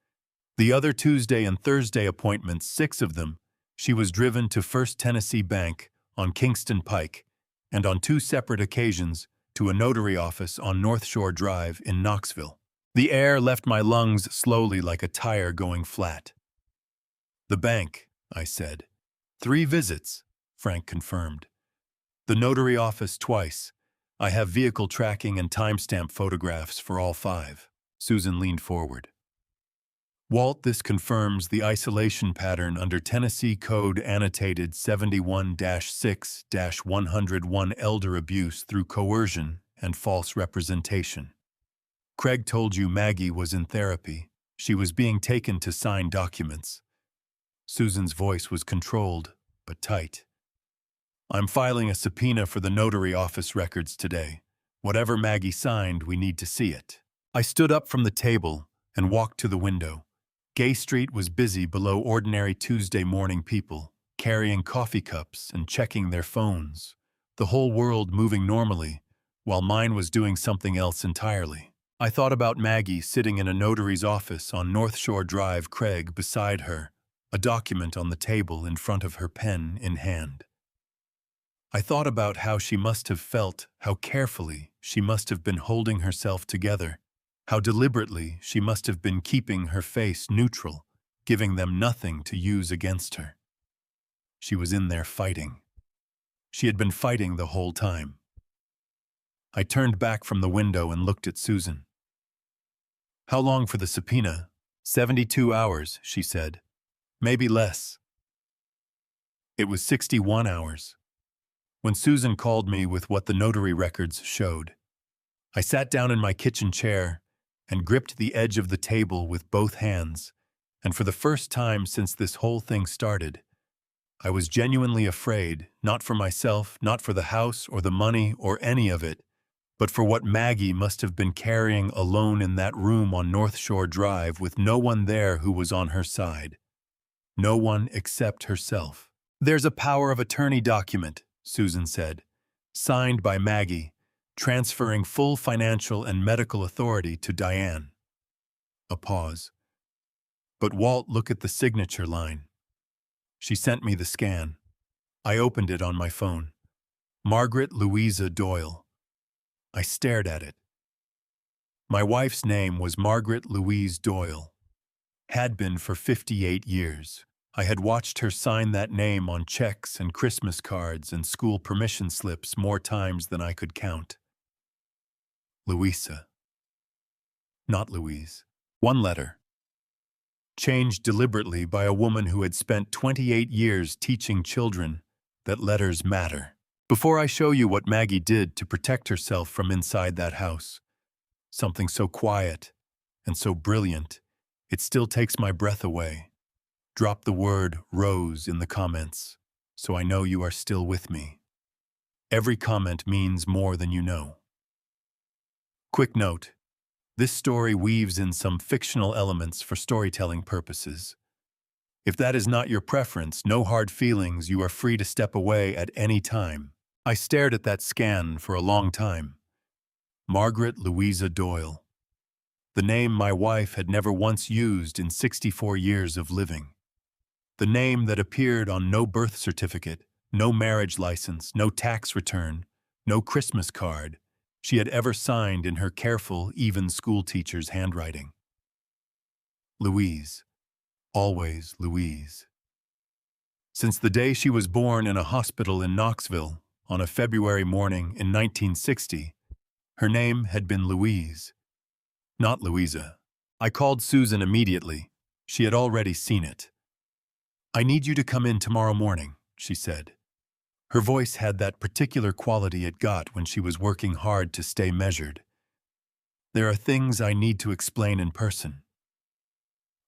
The other Tuesday and Thursday appointments, 6 of them, she was driven to First Tennessee Bank on Kingston Pike, and on 2 separate occasions to a notary office on North Shore Drive in Knoxville. The air left my lungs slowly like a tire going flat. "The bank," I said. "3 visits," Frank confirmed. "The notary office twice. I have vehicle tracking and timestamp photographs for all 5. Susan leaned forward. "Walt, this confirms the isolation pattern under Tennessee Code Annotated 71-6-101 elder abuse through coercion and false representation. Craig told you Maggie was in therapy. She was being taken to sign documents." Susan's voice was controlled, but tight. "I'm filing a subpoena for the notary office records today. Whatever Maggie signed, we need to see it." I stood up from the table and walked to the window. Gay Street was busy below ordinary Tuesday morning people, carrying coffee cups and checking their phones, the whole world moving normally, while mine was doing something else entirely. I thought about Maggie sitting in a notary's office on North Shore Drive, Craig beside her, a document on the table in front of her, pen in hand. I thought about how she must have felt, how carefully she must have been holding herself together, how deliberately she must have been keeping her face neutral, giving them nothing to use against her. She was in there fighting. She had been fighting the whole time. I turned back from the window and looked at Susan. "How long for the subpoena?" 72 hours, she said. "Maybe less." It was 61 hours. When Susan called me with what the notary records showed, I sat down in my kitchen chair and gripped the edge of the table with both hands, and for the first time since this whole thing started, I was genuinely afraid, not for myself, not for the house or the money or any of it, but for what Maggie must have been carrying alone in that room on North Shore Drive with no one there who was on her side. No one except herself. "There's a power of attorney document," Susan said, "signed by Maggie, transferring full financial and medical authority to Diane." A pause. "But Walt, look at the signature line." She sent me the scan. I opened it on my phone. Margaret Louisa Doyle. I stared at it. My wife's name was Margaret Louise Doyle. Had been for 58 years. I had watched her sign that name on checks and Christmas cards and school permission slips more times than I could count. Louisa. Not Louise. One letter. Changed deliberately by a woman who had spent 28 years teaching children that letters matter. Before I show you what Maggie did to protect herself from inside that house, something so quiet and so brilliant, it still takes my breath away. Drop the word "Rose" in the comments, so I know you are still with me. Every comment means more than you know. Quick note: this story weaves in some fictional elements for storytelling purposes. If that is not your preference, no hard feelings, you are free to step away at any time. I stared at that scan for a long time. Margaret Louisa Doyle. The name my wife had never once used in 64 years of living. The name that appeared on no birth certificate, no marriage license, no tax return, no Christmas card she had ever signed in her careful, even schoolteacher's handwriting. Louise. Always Louise. Since the day she was born in a hospital in Knoxville on a February morning in 1960, her name had been Louise, not Louisa. I called Susan immediately. She had already seen it. "I need you to come in tomorrow morning," she said. Her voice had that particular quality it got when she was working hard to stay measured. "There are things I need to explain in person."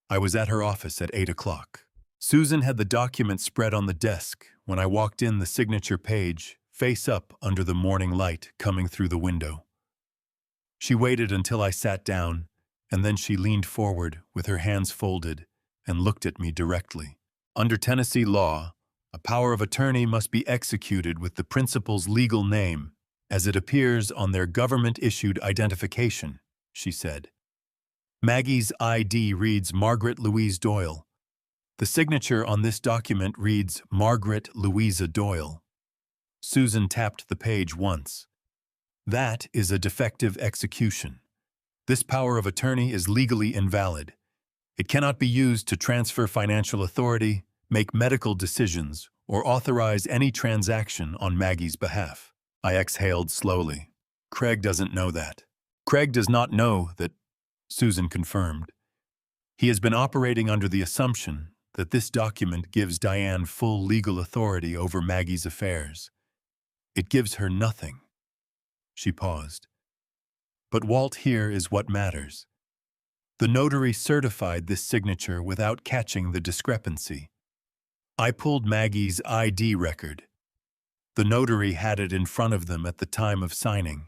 I was at her office at 8 o'clock. Susan had the document spread on the desk when I walked in, the signature page, face up under the morning light coming through the window. She waited until I sat down And then she leaned forward with her hands folded and looked at me directly. Under Tennessee law, a power of attorney must be executed with the principal's legal name as it appears on their government-issued identification, she said. Maggie's ID reads Margaret Louise Doyle. The signature on this document reads Margaret Louisa Doyle. Susan tapped the page once. That is a defective execution. This power of attorney is legally invalid. It cannot be used to transfer financial authority, make medical decisions, or authorize any transaction on Maggie's behalf. I exhaled slowly. Craig doesn't know that. Craig does not know that, Susan confirmed. He has been operating under the assumption that this document gives Diane full legal authority over Maggie's affairs. It gives her nothing. She paused. But Walt, here is what matters. The notary certified this signature without catching the discrepancy. I pulled Maggie's ID record. The notary had it in front of them at the time of signing.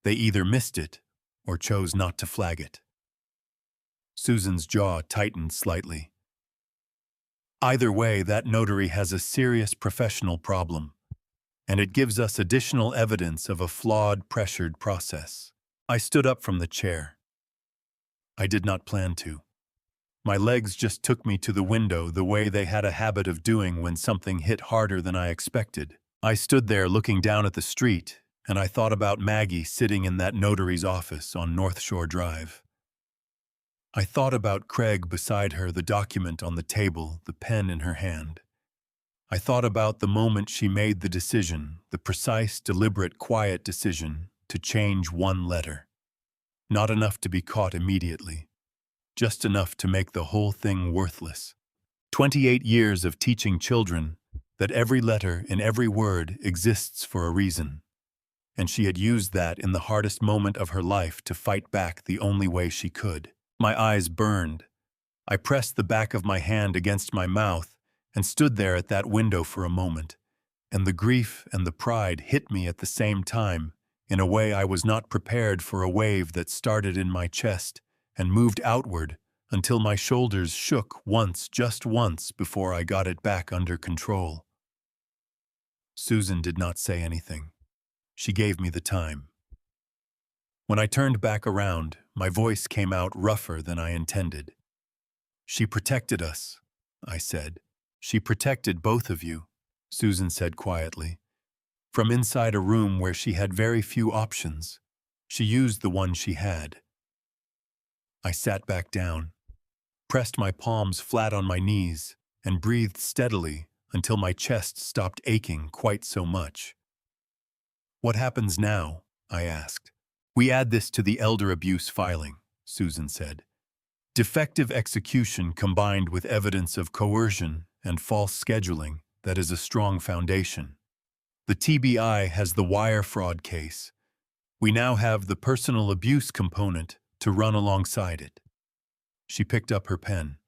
They either missed it or chose not to flag it. Susan's jaw tightened slightly. Either way, that notary has a serious professional problem, and it gives us additional evidence of a flawed, pressured process. I stood up from the chair. I did not plan to. My legs just took me to the window the way they had a habit of doing when something hit harder than I expected. I stood there looking down at the street, and I thought about Maggie sitting in that notary's office on North Shore Drive. I thought about Craig beside her, the document on the table, the pen in her hand. I thought about the moment she made the decision, the precise, deliberate, quiet decision to change one letter. Not enough to be caught immediately, just enough to make the whole thing worthless. 28 years of teaching children that every letter in every word exists for a reason, and she had used that in the hardest moment of her life to fight back the only way she could. My eyes burned. I pressed the back of my hand against my mouth and stood there at that window for a moment, and the grief and the pride hit me at the same time in a way I was not prepared for. A wave that started in my chest and moved outward until my shoulders shook once, just once, before I got it back under control. Susan did not say anything. She gave me the time. When I turned back around, my voice came out rougher than I intended. "She protected us," I said. "She protected both of you," Susan said quietly. "From inside a room where she had very few options, she used the one she had." I sat back down, pressed my palms flat on my knees, and breathed steadily until my chest stopped aching quite so much. "What happens now?" I asked. "We add this to the elder abuse filing," Susan said. "Defective execution combined with evidence of coercion and false scheduling, that is a strong foundation. The TBI has the wire fraud case. We now have the personal abuse component to run alongside it." She picked up her pen.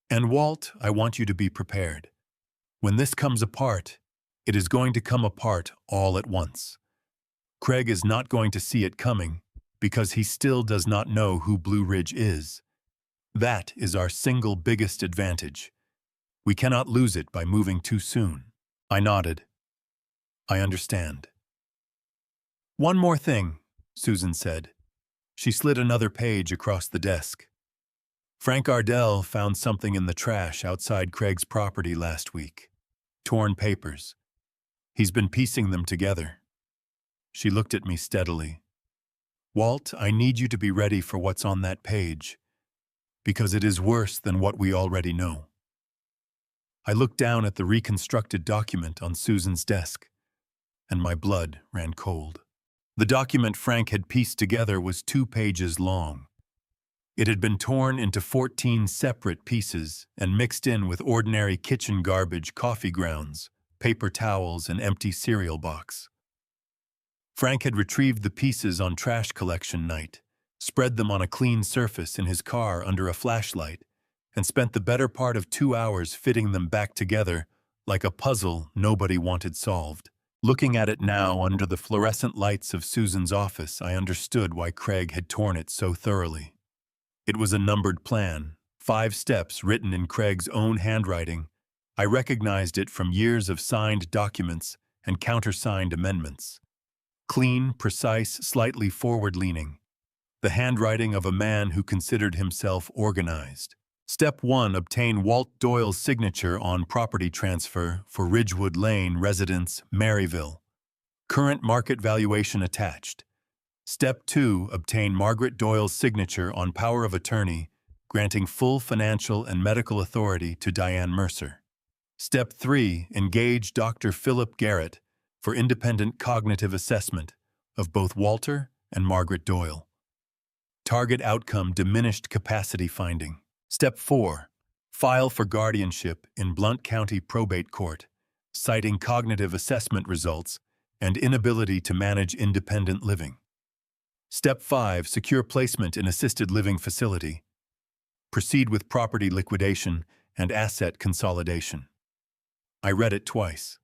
"And Walt, I want you to be prepared. When this comes apart, it is going to come apart all at once. Craig is not going to see it coming because he still does not know who Blue Ridge is. That is our single biggest advantage. We cannot lose it by moving too soon." I nodded. "I understand." "One more thing," Susan said. She slid another page across the desk. "Frank Ardell found something in the trash outside Craig's property last week. Torn papers. He's been piecing them together." She looked at me steadily. "Walt, I need you to be ready for what's on that page, because it is worse than what we already know." I looked down at the reconstructed document on Susan's desk, and my blood ran cold. The document Frank had pieced together was 2 pages long. It had been torn into 14 separate pieces and mixed in with ordinary kitchen garbage, coffee grounds, paper towels, and empty cereal box. Frank had retrieved the pieces on trash collection night, spread them on a clean surface in his car under a flashlight, and spent the better part of 2 hours fitting them back together like a puzzle nobody wanted solved. Looking at it now under the fluorescent lights of Susan's office, I understood why Craig had torn it so thoroughly. It was a numbered plan, 5 steps written in Craig's own handwriting. I recognized it from years of signed documents and countersigned amendments. Clean, precise, slightly forward-leaning. The handwriting of a man who considered himself organized. Step 1. Obtain Walt Doyle's signature on property transfer for Ridgewood Lane, residence, Maryville. Current market valuation attached. Step 2. Obtain Margaret Doyle's signature on power of attorney, granting full financial and medical authority to Diane Mercer. Step 3. Engage Dr. Philip Garrett for independent cognitive assessment of both Walter and Margaret Doyle. Target outcome: diminished capacity finding. Step 4. File for guardianship in Blount County Probate Court, citing cognitive assessment results and inability to manage independent living. Step 5. Secure placement in assisted living facility. Proceed with property liquidation and asset consolidation. I read it twice.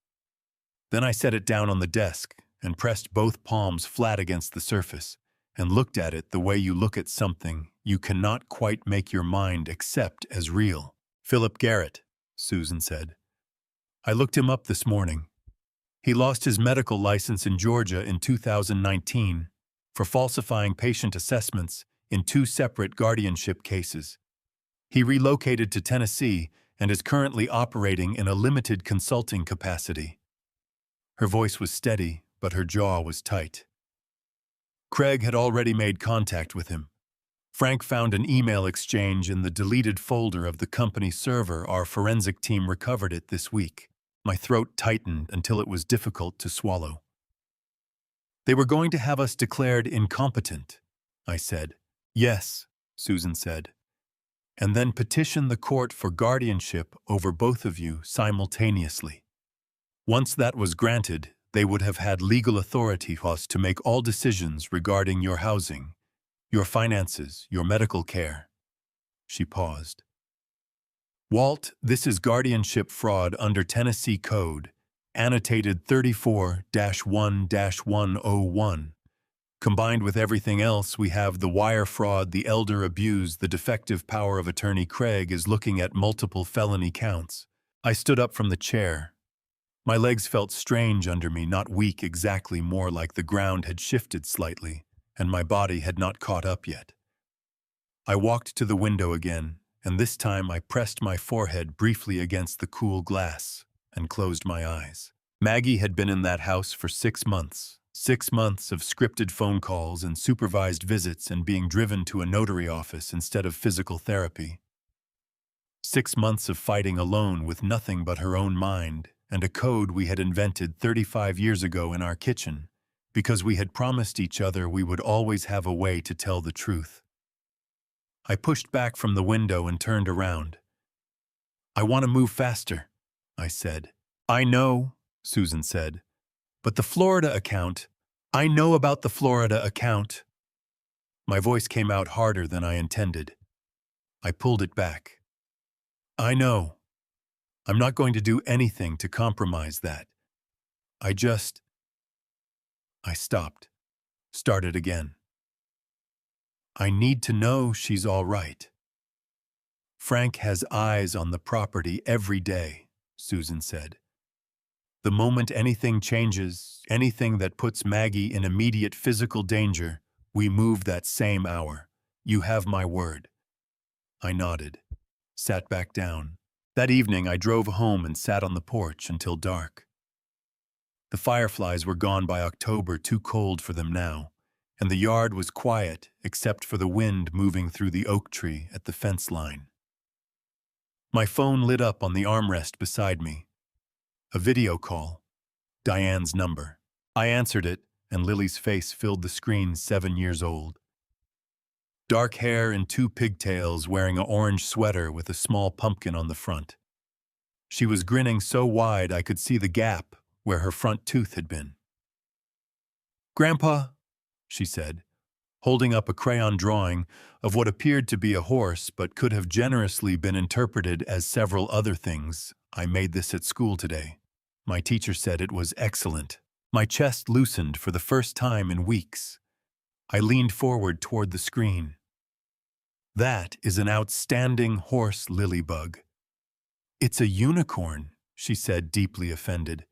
Then I set it down on the desk and pressed both palms flat against the surface and looked at it the way you look at something you cannot quite make your mind accept as real. Philip Garrett, Susan said. I looked him up this morning. He lost his medical license in Georgia in 2019 for falsifying patient assessments in 2 separate guardianship cases. He relocated to Tennessee and is currently operating in a limited consulting capacity. Her voice was steady, but her jaw was tight. Craig had already made contact with him. Frank found an email exchange in the deleted folder of the company server. Our forensic team recovered it this week. My throat tightened until it was difficult to swallow. They were going to have us declared incompetent, I said. Yes, Susan said. And then petition the court for guardianship over both of you simultaneously. Once that was granted, they would have had legal authority for us to make all decisions regarding your housing, your finances, your medical care. She paused. Walt, this is guardianship fraud under Tennessee Code, annotated 34-1-101. Combined with everything else, we have the wire fraud, the elder abuse, the defective power of attorney. Craig is looking at multiple felony counts. I stood up from the chair. My legs felt strange under me, not weak exactly, more like the ground had shifted slightly, and my body had not caught up yet. I walked to the window again, and this time I pressed my forehead briefly against the cool glass and closed my eyes. Maggie had been in that house for 6 months. 6 months of scripted phone calls and supervised visits and being driven to a notary office instead of physical therapy. 6 months of fighting alone with nothing but her own mind and a code we had invented 35 years ago in our kitchen because we had promised each other we would always have a way to tell the truth. I pushed back from the window and turned around. I want to move faster, I said. I know, Susan said. But the Florida account, I know about the Florida account. My voice came out harder than I intended. I pulled it back. I know. I'm not going to do anything to compromise that. I stopped, started again. I need to know she's all right. Frank has eyes on the property every day, Susan said. The moment anything changes, anything that puts Maggie in immediate physical danger, we move that same hour. You have my word. I nodded, sat back down. That evening I drove home and sat on the porch until dark. The fireflies were gone by October, too cold for them now, and the yard was quiet except for the wind moving through the oak tree at the fence line. My phone lit up on the armrest beside me. A video call. Diane's number. I answered it, and Lily's face filled the screen, 7 years old. Dark hair and 2 pigtails, wearing an orange sweater with a small pumpkin on the front. She was grinning so wide I could see the gap where her front tooth had been. "Grandpa," she said, holding up a crayon drawing of what appeared to be a horse but could have generously been interpreted as several other things. "I made this at school today. My teacher said it was excellent." My chest loosened for the first time in weeks. I leaned forward toward the screen. That is an outstanding horse lilybug. It's a unicorn, she said, deeply offended.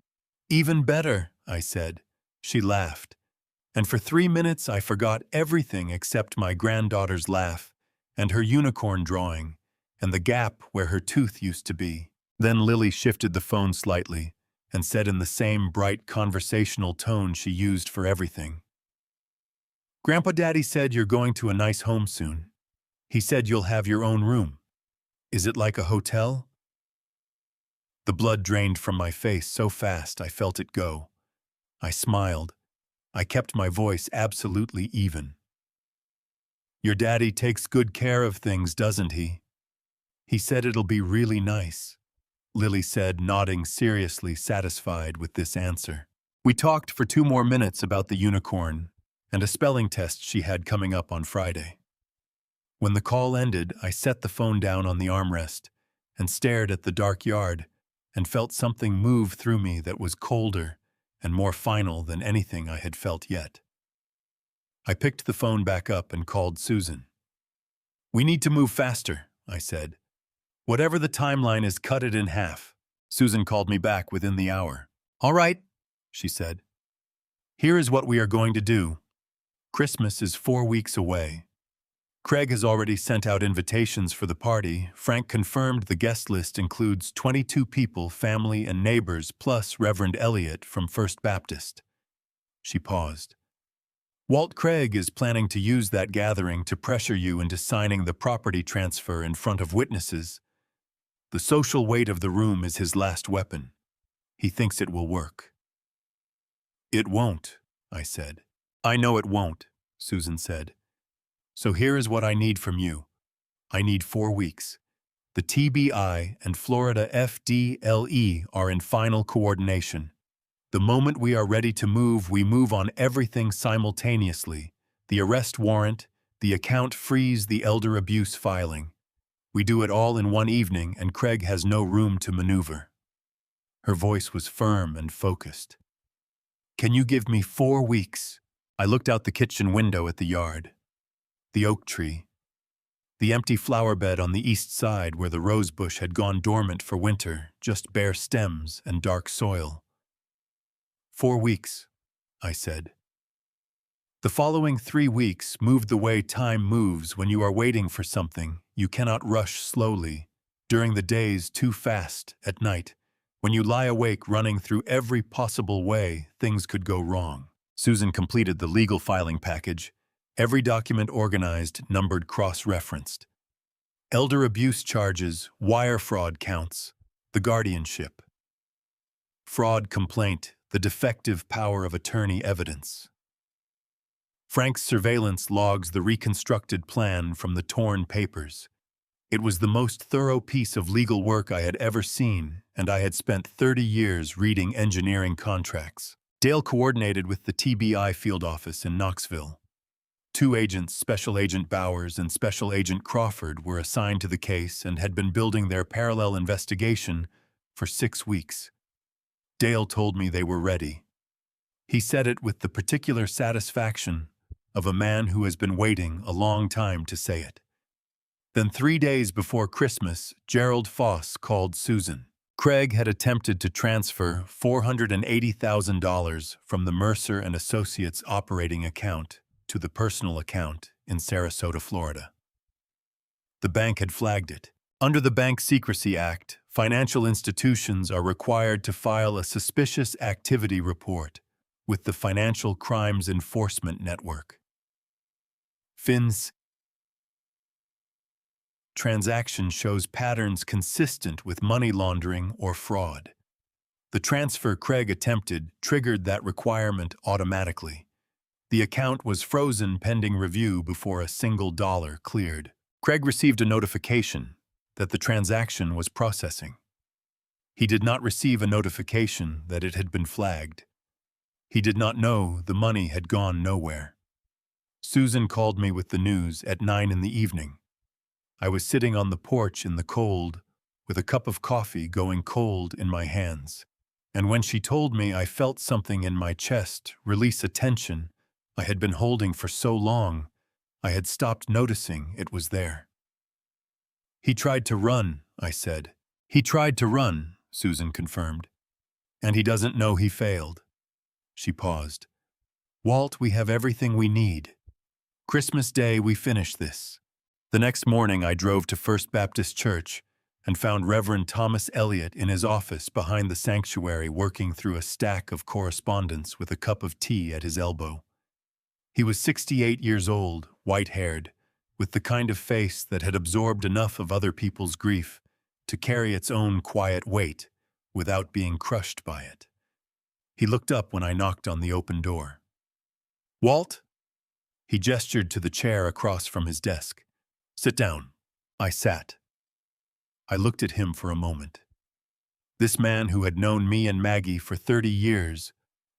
Even better, I said. She laughed, and for 3 minutes I forgot everything except my granddaughter's laugh and her unicorn drawing and the gap where her tooth used to be. Then Lily shifted the phone slightly and said in the same bright conversational tone she used for everything, "Grandpa Daddy said you're going to a nice home soon. He said you'll have your own room. Is it like a hotel?" The blood drained from my face so fast I felt it go. I smiled. I kept my voice absolutely even. "Your daddy takes good care of things, doesn't he? He said it'll be really nice," Lily said, nodding seriously satisfied with this answer. We talked for 2 more minutes about the unicorn and a spelling test she had coming up on Friday. When the call ended, I set the phone down on the armrest and stared at the dark yard and felt something move through me that was colder and more final than anything I had felt yet. I picked the phone back up and called Susan. "We need to move faster," I said. "Whatever the timeline is, cut it in half." Susan called me back within the hour. "All right," she said. "Here is what we are going to do. Christmas is 4 weeks away. Craig has already sent out invitations for the party. Frank confirmed the guest list includes 22 people, family and neighbors, plus Reverend Elliot from First Baptist." She paused. "Walt Craig is planning to use that gathering to pressure you into signing the property transfer in front of witnesses. The social weight of the room is his last weapon. He thinks it will work." "It won't," I said. "I know it won't," Susan said. "So here is what I need from you. I need 4 weeks. The TBI and Florida FDLE are in final coordination. The moment we are ready to move, we move on everything simultaneously. The arrest warrant, the account freeze, the elder abuse filing. We do it all in one evening, and Craig has no room to maneuver." Her voice was firm and focused. "Can you give me 4 weeks?" I looked out the kitchen window at the yard. The oak tree. The empty flower bed on the east side where the rose bush had gone dormant for winter, just bare stems and dark soil. 4 weeks, I said. The following 3 weeks moved the way time moves when you are waiting for something. You cannot rush slowly. During the days, too fast, at night. When you lie awake running through every possible way, things could go wrong. Susan completed the legal filing package. Every document organized, numbered, cross-referenced. Elder abuse charges, wire fraud counts, the guardianship. Fraud complaint, the defective power of attorney evidence. Frank's surveillance logs the reconstructed plan from the torn papers. It was the most thorough piece of legal work I had ever seen, and I had spent 30 years reading engineering contracts. Dale coordinated with the TBI field office in Knoxville. 2 agents, Special Agent Bowers and Special Agent Crawford, were assigned to the case and had been building their parallel investigation for 6 weeks. Dale told me they were ready. He said it with the particular satisfaction of a man who has been waiting a long time to say it. Then 3 days before Christmas, Gerald Foss called Susan. Craig had attempted to transfer $480,000 from the Mercer and Associates operating account to the personal account in Sarasota, Florida. The bank had flagged it. Under the Bank Secrecy Act, financial institutions are required to file a suspicious activity report with the Financial Crimes Enforcement Network. FIN's transaction shows patterns consistent with money laundering or fraud. The transfer Craig attempted triggered that requirement automatically. The account was frozen pending review before a single dollar cleared. Craig received a notification that the transaction was processing. He did not receive a notification that it had been flagged. He did not know the money had gone nowhere. Susan called me with the news at 9 in the evening. I was sitting on the porch in the cold, with a cup of coffee going cold in my hands. And when she told me, I felt something in my chest release a tension I had been holding for so long, I had stopped noticing it was there. He tried to run, I said. He tried to run, Susan confirmed. And he doesn't know he failed. She paused. Walt, we have everything we need. Christmas Day, we finish this. The next morning, I drove to First Baptist Church and found Reverend Thomas Elliott in his office behind the sanctuary working through a stack of correspondence with a cup of tea at his elbow. He was 68 years old, white-haired, with the kind of face that had absorbed enough of other people's grief to carry its own quiet weight without being crushed by it. He looked up when I knocked on the open door. Walt? He gestured to the chair across from his desk. Sit down. I sat. I looked at him for a moment. This man who had known me and Maggie for 30 years,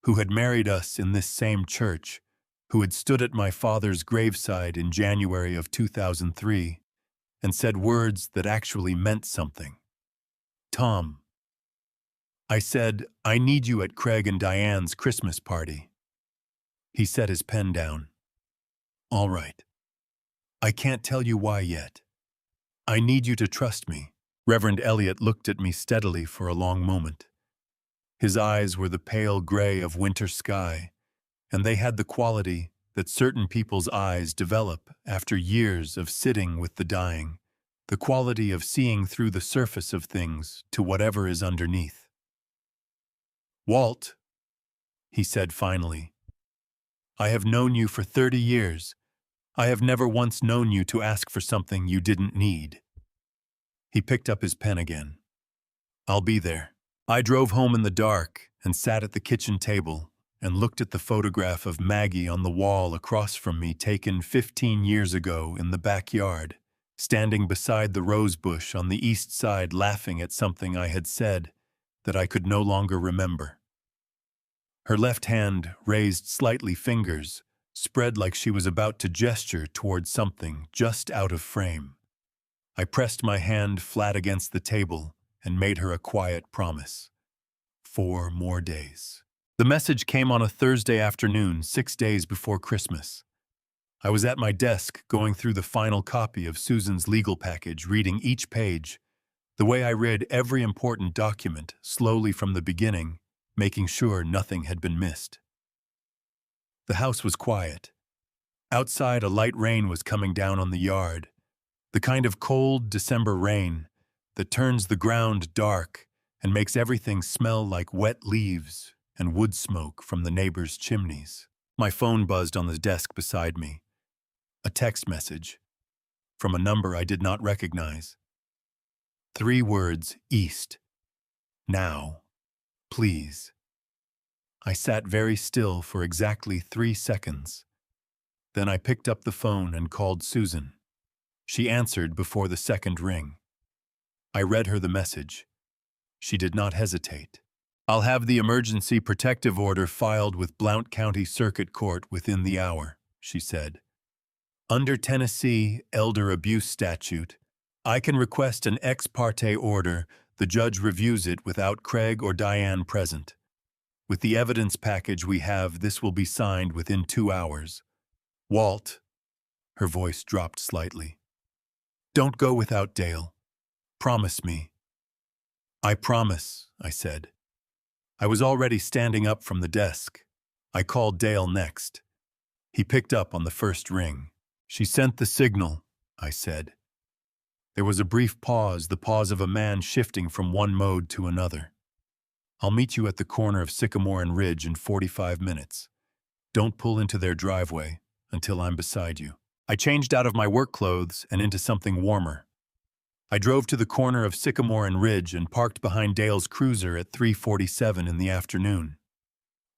who had married us in this same church, who had stood at my father's graveside in January of 2003 and said words that actually meant something. Tom. I said, I need you at Craig and Diane's Christmas party. He set his pen down. All right. I can't tell you why yet. I need you to trust me. Reverend Elliott looked at me steadily for a long moment. His eyes were the pale gray of winter sky, and they had the quality that certain people's eyes develop after years of sitting with the dying, the quality of seeing through the surface of things to whatever is underneath. Walt, he said finally, I have known you for 30 years. I have never once known you to ask for something you didn't need. He picked up his pen again. I'll be there. I drove home in the dark and sat at the kitchen table and looked at the photograph of Maggie on the wall across from me taken 15 years ago in the backyard, standing beside the rose bush on the east side laughing at something I had said that I could no longer remember. Her left hand, raised slightly fingers, spread like she was about to gesture toward something just out of frame. I pressed my hand flat against the table and made her a quiet promise. 4 more days. The message came on a Thursday afternoon, 6 days before Christmas. I was at my desk going through the final copy of Susan's legal package, reading each page, the way I read every important document, slowly from the beginning, making sure nothing had been missed. The house was quiet. Outside, a light rain was coming down on the yard, the kind of cold December rain that turns the ground dark and makes everything smell like wet leaves and wood smoke from the neighbors' chimneys. My phone buzzed on the desk beside me. A text message from a number I did not recognize. 3 words, East. Now, please. I sat very still for exactly 3 seconds. Then I picked up the phone and called Susan. She answered before the second ring. I read her the message. She did not hesitate. I'll have the emergency protective order filed with Blount County Circuit Court within the hour, she said. Under Tennessee elder abuse statute, I can request an ex parte order. The judge reviews it without Craig or Diane present. With the evidence package we have, this will be signed within 2 hours. Walt, her voice dropped slightly. Don't go without Dale. Promise me. I promise, I said. I was already standing up from the desk. I called Dale next. He picked up on the first ring. She sent the signal, I said. There was a brief pause, the pause of a man shifting from one mode to another. I'll meet you at the corner of Sycamore and Ridge in 45 minutes. Don't pull into their driveway until I'm beside you. I changed out of my work clothes and into something warmer. I drove to the corner of Sycamore and Ridge and parked behind Dale's cruiser at 3:47 in the afternoon.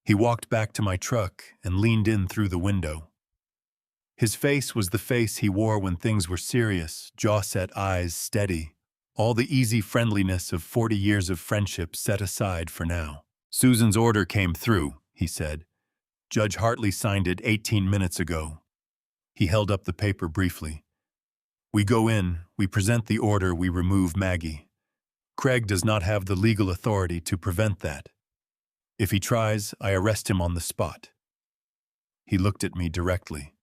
He walked back to my truck and leaned in through the window. His face was the face he wore when things were serious, jaw-set eyes steady, all the easy friendliness of 40 years of friendship set aside for now. Susan's order came through, he said. Judge Hartley signed it 18 minutes ago. He held up the paper briefly. We go in, we present the order, we remove Maggie. Craig does not have the legal authority to prevent that. If he tries, I arrest him on the spot. He looked at me directly.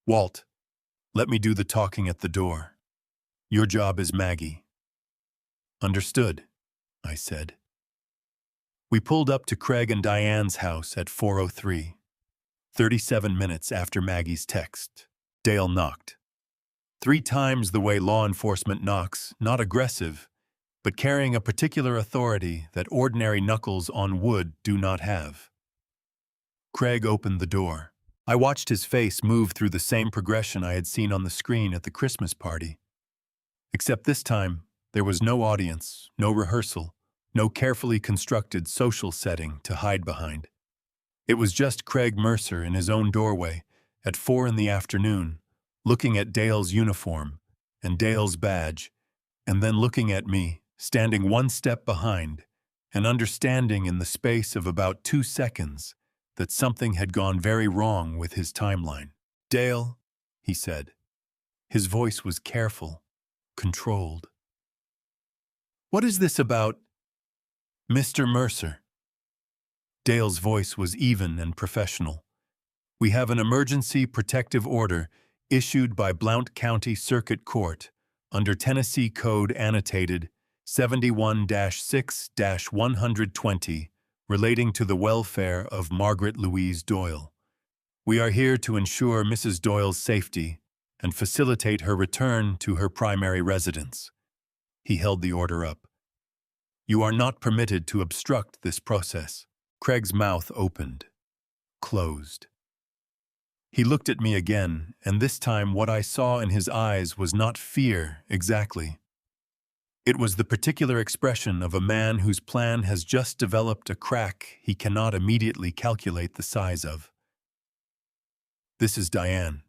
Walt, let me do the talking at the door. Your job is Maggie. Understood, I said. We pulled up to Craig and Diane's house at 4:03, 37 minutes after Maggie's text. Dale knocked. 3 times the way law enforcement knocks, not aggressive, but carrying a particular authority that ordinary knuckles on wood do not have. Craig opened the door. I watched his face move through the same progression I had seen on the screen at the Christmas party. Except this time, there was no audience, no rehearsal, no carefully constructed social setting to hide behind. It was just Craig Mercer in his own doorway at 4 in the afternoon, looking at Dale's uniform and Dale's badge, and then looking at me, standing one step behind, and understanding in the space of about 2 seconds that something had gone very wrong with his timeline. "Dale," he said. His voice was careful, controlled. "What is this about, Mr. Mercer?" Dale's voice was even and professional. "We have an emergency protective order issued by Blount County Circuit Court under Tennessee Code Annotated 71-6-120 relating to the welfare of Margaret Louise Doyle. We are here to ensure Mrs. Doyle's safety and facilitate her return to her primary residence." He held the order up. "You are not permitted to obstruct this process." Craig's mouth opened, closed. He looked at me again, and this time what I saw in his eyes was not fear exactly. It was the particular expression of a man whose plan has just developed a crack he cannot immediately calculate the size of. "This is Diane."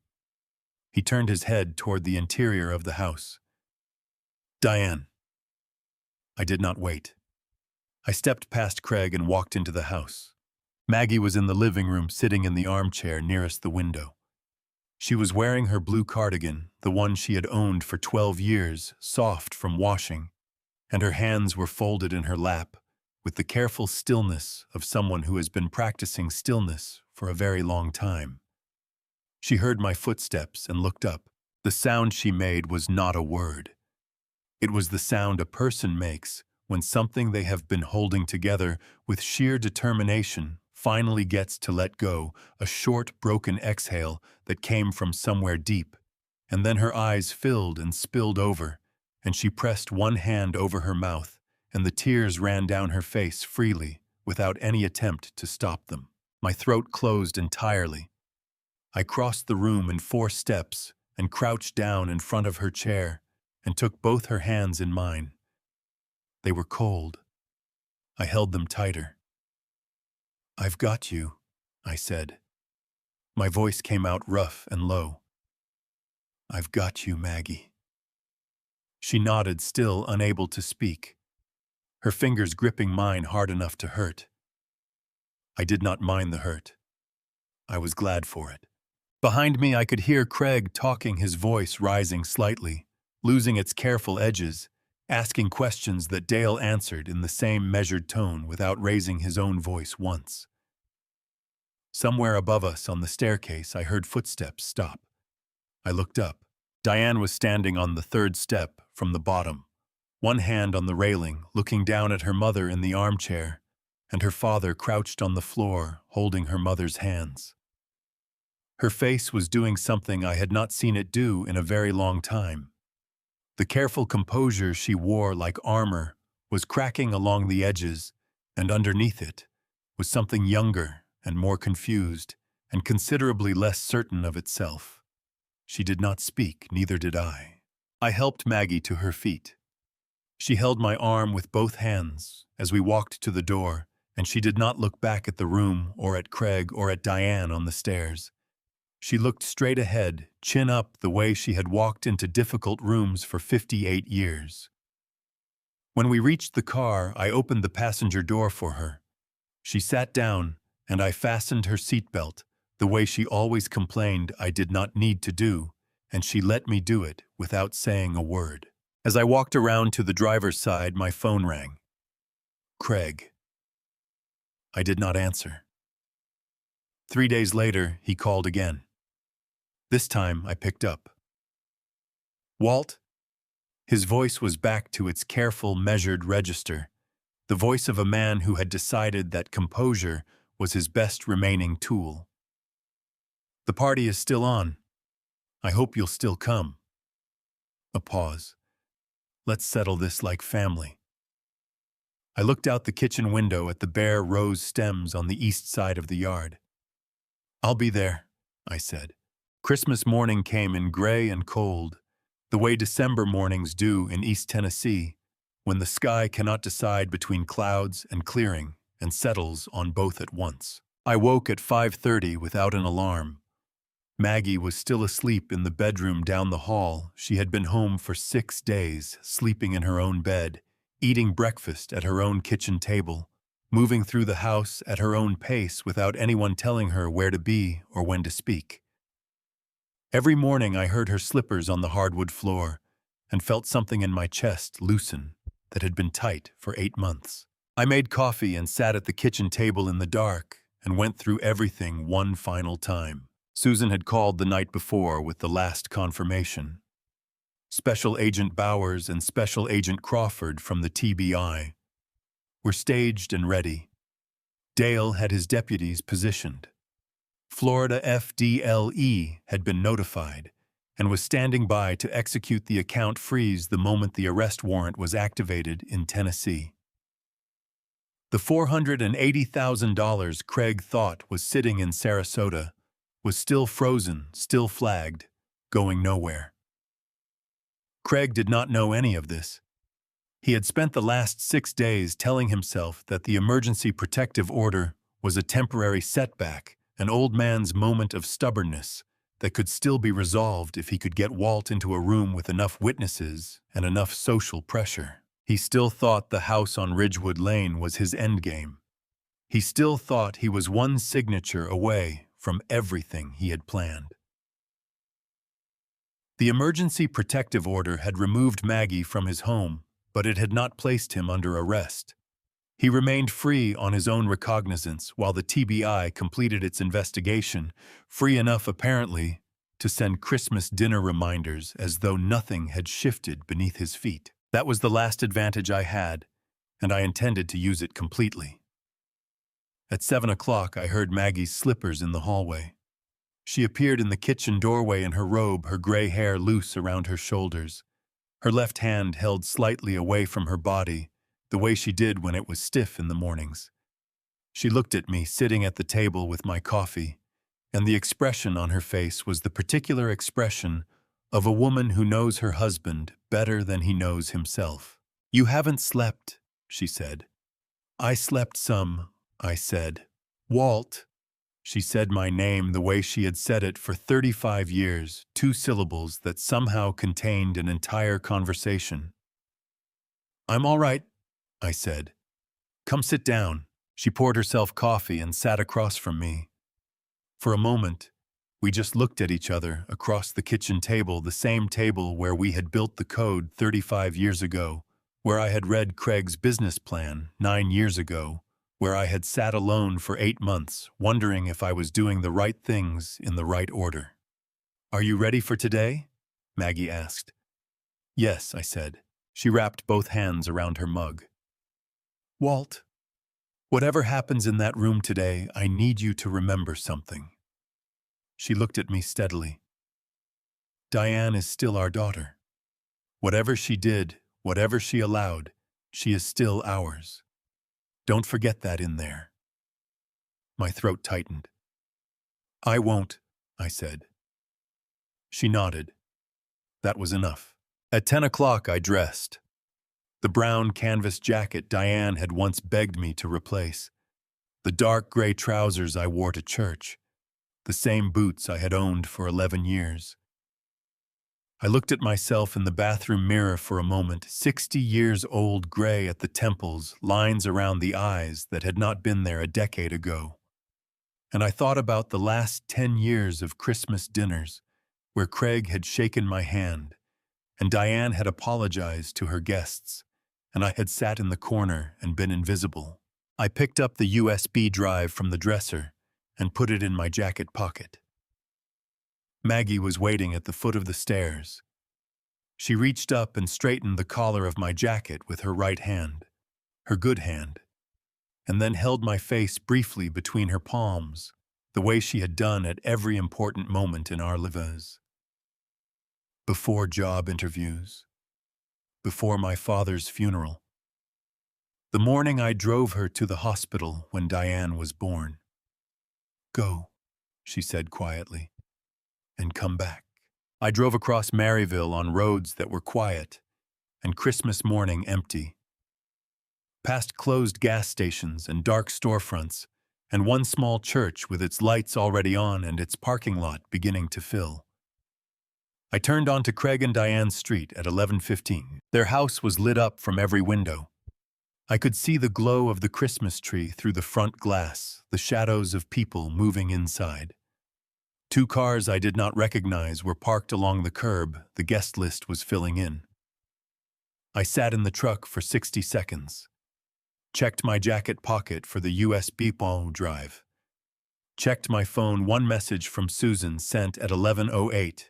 He turned his head toward the interior of the house. "Diane." I did not wait. I stepped past Craig and walked into the house. Maggie was in the living room sitting in the armchair nearest the window. She was wearing her blue cardigan, the one she had owned for 12 years, soft from washing, and her hands were folded in her lap, with the careful stillness of someone who has been practicing stillness for a very long time. She heard my footsteps and looked up. The sound she made was not a word. It was the sound a person makes when something they have been holding together with sheer determination finally gets to let go, a short, broken exhale that came from somewhere deep, and then her eyes filled and spilled over, and she pressed one hand over her mouth, and the tears ran down her face freely, without any attempt to stop them. My throat closed entirely. I crossed the room in 4 steps and crouched down in front of her chair and took both her hands in mine. They were cold. I held them tighter. "I've got you," I said. My voice came out rough and low. "I've got you, Maggie." She nodded, still unable to speak, her fingers gripping mine hard enough to hurt. I did not mind the hurt. I was glad for it. Behind me I could hear Craig talking, his voice rising slightly, losing its careful edges, asking questions that Dale answered in the same measured tone without raising his own voice once. Somewhere above us on the staircase I heard footsteps stop. I looked up. Diane was standing on the 3rd step from the bottom, one hand on the railing, looking down at her mother in the armchair, and her father crouched on the floor, holding her mother's hands. Her face was doing something I had not seen it do in a very long time. The careful composure she wore like armor was cracking along the edges, and underneath it was something younger and more confused and considerably less certain of itself. She did not speak, neither did I. I helped Maggie to her feet. She held my arm with both hands as we walked to the door, and she did not look back at the room or at Craig or at Diane on the stairs. She looked straight ahead, chin up, the way she had walked into difficult rooms for 58 years. When we reached the car, I opened the passenger door for her. She sat down, and I fastened her seatbelt, the way she always complained I did not need to do, and she let me do it without saying a word. As I walked around to the driver's side, my phone rang. "Craig." I did not answer. 3 days later, he called again. This time, I picked up. "Walt, His voice was back to its careful, measured register, the voice of a man who had decided that composure was his best remaining tool. "The party is still on. I hope you'll still come." A pause. "Let's settle this like family." I looked out the kitchen window at the bare rose stems on the east side of the yard. "I'll be there," I said. Christmas morning came in gray and cold, the way December mornings do in East Tennessee, when the sky cannot decide between clouds and clearing and settles on both at once. I woke at 5:30 without an alarm. Maggie was still asleep in the bedroom down the hall. She had been home for 6 days, sleeping in her own bed, eating breakfast at her own kitchen table, moving through the house at her own pace without anyone telling her where to be or when to speak. Every morning I heard her slippers on the hardwood floor and felt something in my chest loosen that had been tight for 8 months. I made coffee and sat at the kitchen table in the dark and went through everything one final time. Susan had called the night before with the last confirmation. Special Agent Bowers and Special Agent Crawford from the TBI were staged and ready. Dale had his deputies positioned. Florida FDLE had been notified and was standing by to execute the account freeze the moment the arrest warrant was activated in Tennessee. The $480,000 Craig thought was sitting in Sarasota was still frozen, still flagged, going nowhere. Craig did not know any of this. He had spent the last 6 days telling himself that the emergency protective order was a temporary setback, an old man's moment of stubbornness that could still be resolved if he could get Walt into a room with enough witnesses and enough social pressure. He still thought the house on Ridgewood Lane was his endgame. He still thought he was one signature away from everything he had planned. The emergency protective order had removed Maggie from his home, but it had not placed him under arrest. He remained free on his own recognizance while the TBI completed its investigation, free enough apparently to send Christmas dinner reminders as though nothing had shifted beneath his feet. That was the last advantage I had, and I intended to use it completely. At 7 o'clock, I heard Maggie's slippers in the hallway. She appeared in the kitchen doorway in her robe, her gray hair loose around her shoulders. Her left hand held slightly away from her body, the way she did when it was stiff in the mornings. She looked at me, sitting at the table with my coffee, and the expression on her face was the particular expression of a woman who knows her husband better than he knows himself. "You haven't slept," she said. "I slept some," I said. "Walt." She said my name the way she had said it for 35 years, 2 syllables that somehow contained an entire conversation. "I'm all right," I said. "Come sit down." She poured herself coffee and sat across from me. For a moment, we just looked at each other across the kitchen table, the same table where we had built the code 35 years ago, where I had read Craig's business plan 9 years ago, where I had sat alone for 8 months, wondering if I was doing the right things in the right order. "Are you ready for today?" Maggie asked. "Yes," I said. She wrapped both hands around her mug. "Walt, whatever happens in that room today, I need you to remember something." She looked at me steadily. "Diane is still our daughter. Whatever she did, whatever she allowed, she is still ours. Don't forget that in there." My throat tightened. "I won't," I said. She nodded. That was enough. At 10 o'clock I dressed. The brown canvas jacket Diane had once begged me to replace. The dark gray trousers I wore to church. The same boots I had owned for 11 years. I looked at myself in the bathroom mirror for a moment, 60 years old, gray at the temples, lines around the eyes that had not been there a decade ago. And I thought about the last 10 years of Christmas dinners, where Craig had shaken my hand, and Diane had apologized to her guests, and I had sat in the corner and been invisible. I picked up the USB drive from the dresser and put it in my jacket pocket. Maggie was waiting at the foot of the stairs. She reached up and straightened the collar of my jacket with her right hand, her good hand, and then held my face briefly between her palms, the way she had done at every important moment in our lives. Before job interviews, before my father's funeral, the morning I drove her to the hospital when Diane was born. "Go," she said quietly, "and come back." I drove across Maryville on roads that were quiet and Christmas morning empty, past closed gas stations and dark storefronts, and one small church with its lights already on and its parking lot beginning to fill. I turned onto Craig and Diane's street at 11:15. Their house was lit up from every window. I could see the glow of the Christmas tree through the front glass, the shadows of people moving inside. 2 cars I did not recognize were parked along the curb the guest list was filling in. I sat in the truck for 60 seconds, checked my jacket pocket for the USB drive, checked my phone. One message from Susan sent at 11:08.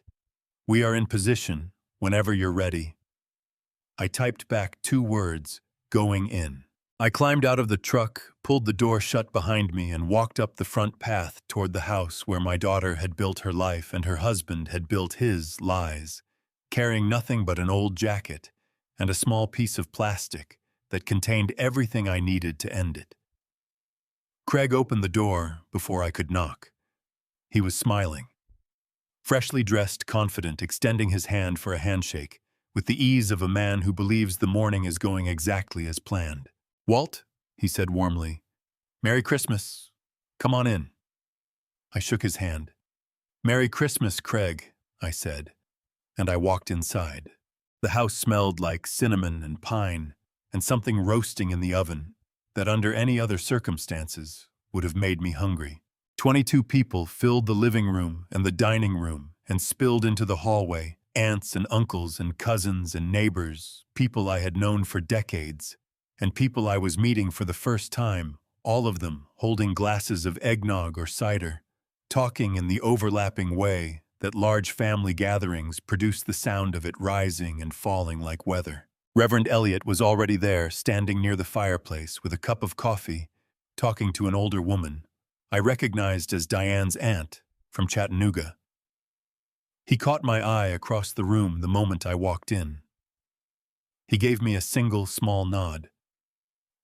"We are in position whenever you're ready." I typed back 2 words, "Going in." I climbed out of the truck, pulled the door shut behind me, and walked up the front path toward the house where my daughter had built her life and her husband had built his lies, carrying nothing but an old jacket and a small piece of plastic that contained everything I needed to end it. Craig opened the door before I could knock. He was smiling, freshly dressed, confident, extending his hand for a handshake, with the ease of a man who believes the morning is going exactly as planned. "Walt," he said warmly, "Merry Christmas. Come on in." I shook his hand. "Merry Christmas, Craig," I said, and I walked inside. The house smelled like cinnamon and pine and something roasting in the oven that under any other circumstances would have made me hungry. 22 people filled the living room and the dining room and spilled into the hallway, aunts and uncles and cousins and neighbors, people I had known for decades, and people I was meeting for the first time, all of them holding glasses of eggnog or cider, talking in the overlapping way that large family gatherings produce the sound of it rising and falling like weather. Reverend Elliot was already there, standing near the fireplace with a cup of coffee, talking to an older woman I recognized as Diane's aunt from Chattanooga. He caught my eye across the room the moment I walked in. He gave me a single small nod.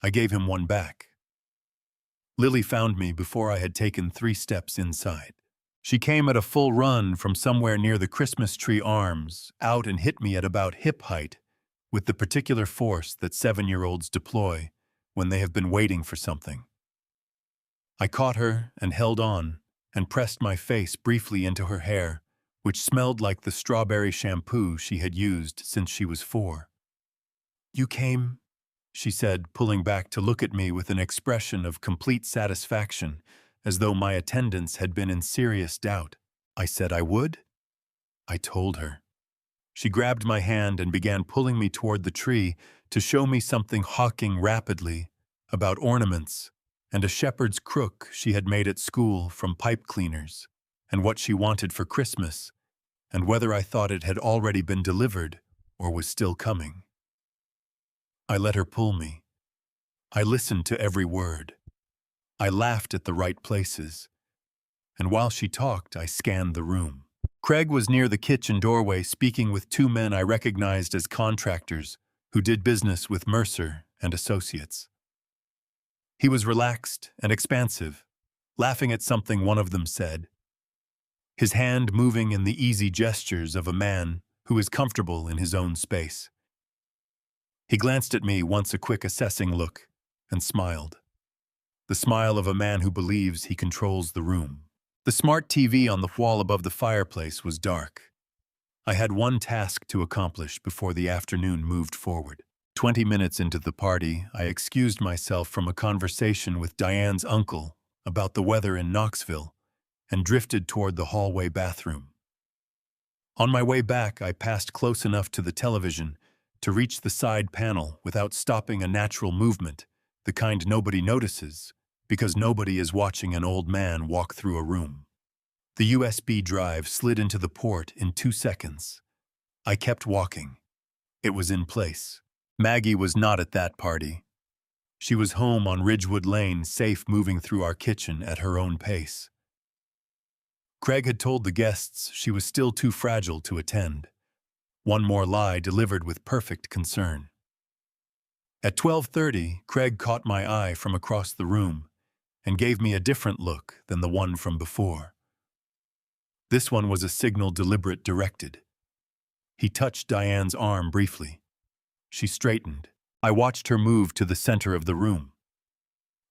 I gave him one back. Lily found me before I had taken 3 steps inside. She came at a full run from somewhere near the Christmas tree arms, out and hit me at about hip height, with the particular force that 7-year-olds deploy when they have been waiting for something. I caught her and held on and pressed my face briefly into her hair, which smelled like the strawberry shampoo she had used since she was 4. "You came," she said, pulling back to look at me with an expression of complete satisfaction, as though my attendance had been in serious doubt. I said I would. I told her. She grabbed my hand and began pulling me toward the tree to show me something hawking rapidly about ornaments and a shepherd's crook she had made at school from pipe cleaners, and what she wanted for Christmas, and whether I thought it had already been delivered or was still coming. I let her pull me. I listened to every word. I laughed at the right places. And while she talked, I scanned the room. Craig was near the kitchen doorway speaking with 2 men I recognized as contractors who did business with Mercer and Associates. He was relaxed and expansive, laughing at something one of them said, his hand moving in the easy gestures of a man who is comfortable in his own space. He glanced at me once, a quick assessing look, and smiled. The smile of a man who believes he controls the room. The smart TV on the wall above the fireplace was dark. I had one task to accomplish before the afternoon moved forward. 20 minutes into the party, I excused myself from a conversation with Diane's uncle about the weather in Knoxville and drifted toward the hallway bathroom. On my way back, I passed close enough to the television to reach the side panel without stopping a natural movement, the kind nobody notices, because nobody is watching an old man walk through a room. The USB drive slid into the port in 2 seconds. I kept walking. It was in place. Maggie was not at that party. She was home on Ridgewood Lane, safe, moving through our kitchen at her own pace. Craig had told the guests she was still too fragile to attend. One more lie delivered with perfect concern. At 12:30, Craig caught my eye from across the room and gave me a different look than the one from before. This one was a signal deliberate, directed. He touched Diane's arm briefly. She straightened. I watched her move to the center of the room.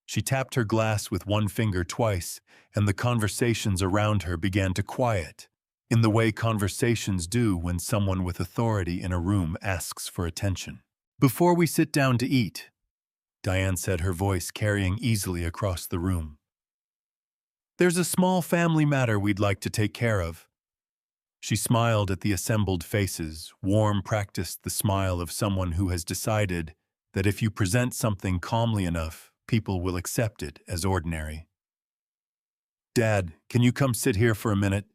She tapped her glass with one finger twice, and the conversations around her began to quiet, in the way conversations do when someone with authority in a room asks for attention. "Before we sit down to eat," Diane said, her voice carrying easily across the room, "there's a small family matter we'd like to take care of." She smiled at the assembled faces, warm, practiced the smile of someone who has decided that if you present something calmly enough, people will accept it as ordinary. "Dad, can you come sit here for a minute?"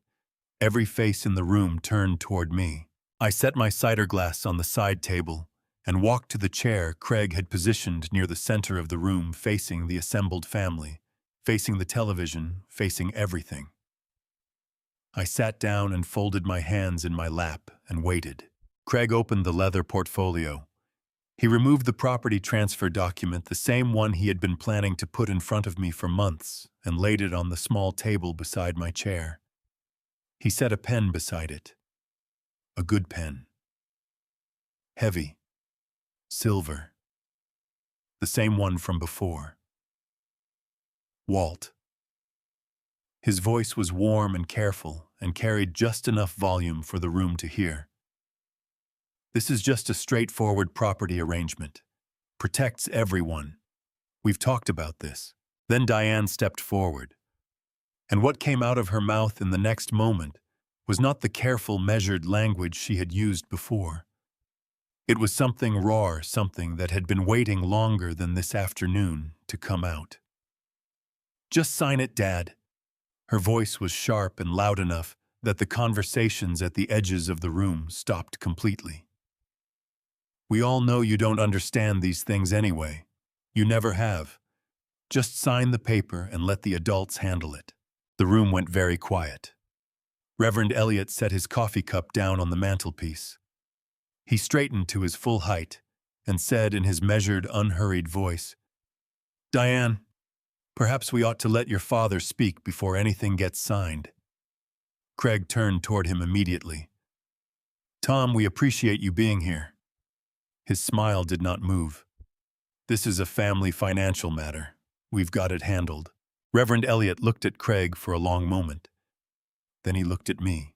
Every face in the room turned toward me. I set my cider glass on the side table and walked to the chair Craig had positioned near the center of the room, facing the assembled family, facing the television, facing everything. I sat down and folded my hands in my lap and waited. Craig opened the leather portfolio. He removed the property transfer document, the same one he had been planning to put in front of me for months, and laid it on the small table beside my chair. He set a pen beside it. A good pen. Heavy. Silver. The same one from before. Walt. His voice was warm and careful and carried just enough volume for the room to hear. "This is just a straightforward property arrangement. Protects everyone. We've talked about this." Then Diane stepped forward. And what came out of her mouth in the next moment was not the careful, measured language she had used before. It was something raw, something that had been waiting longer than this afternoon to come out. "Just sign it, Dad." Her voice was sharp and loud enough that the conversations at the edges of the room stopped completely. "We all know you don't understand these things anyway. You never have. Just sign the paper and let the adults handle it." The room went very quiet. Reverend Elliot set his coffee cup down on the mantelpiece. He straightened to his full height and said in his measured, unhurried voice, "Diane, perhaps we ought to let your father speak before anything gets signed." Craig turned toward him immediately. "Tom, we appreciate you being here." His smile did not move. "This is a family financial matter. We've got it handled." Reverend Elliot looked at Craig for a long moment. Then he looked at me.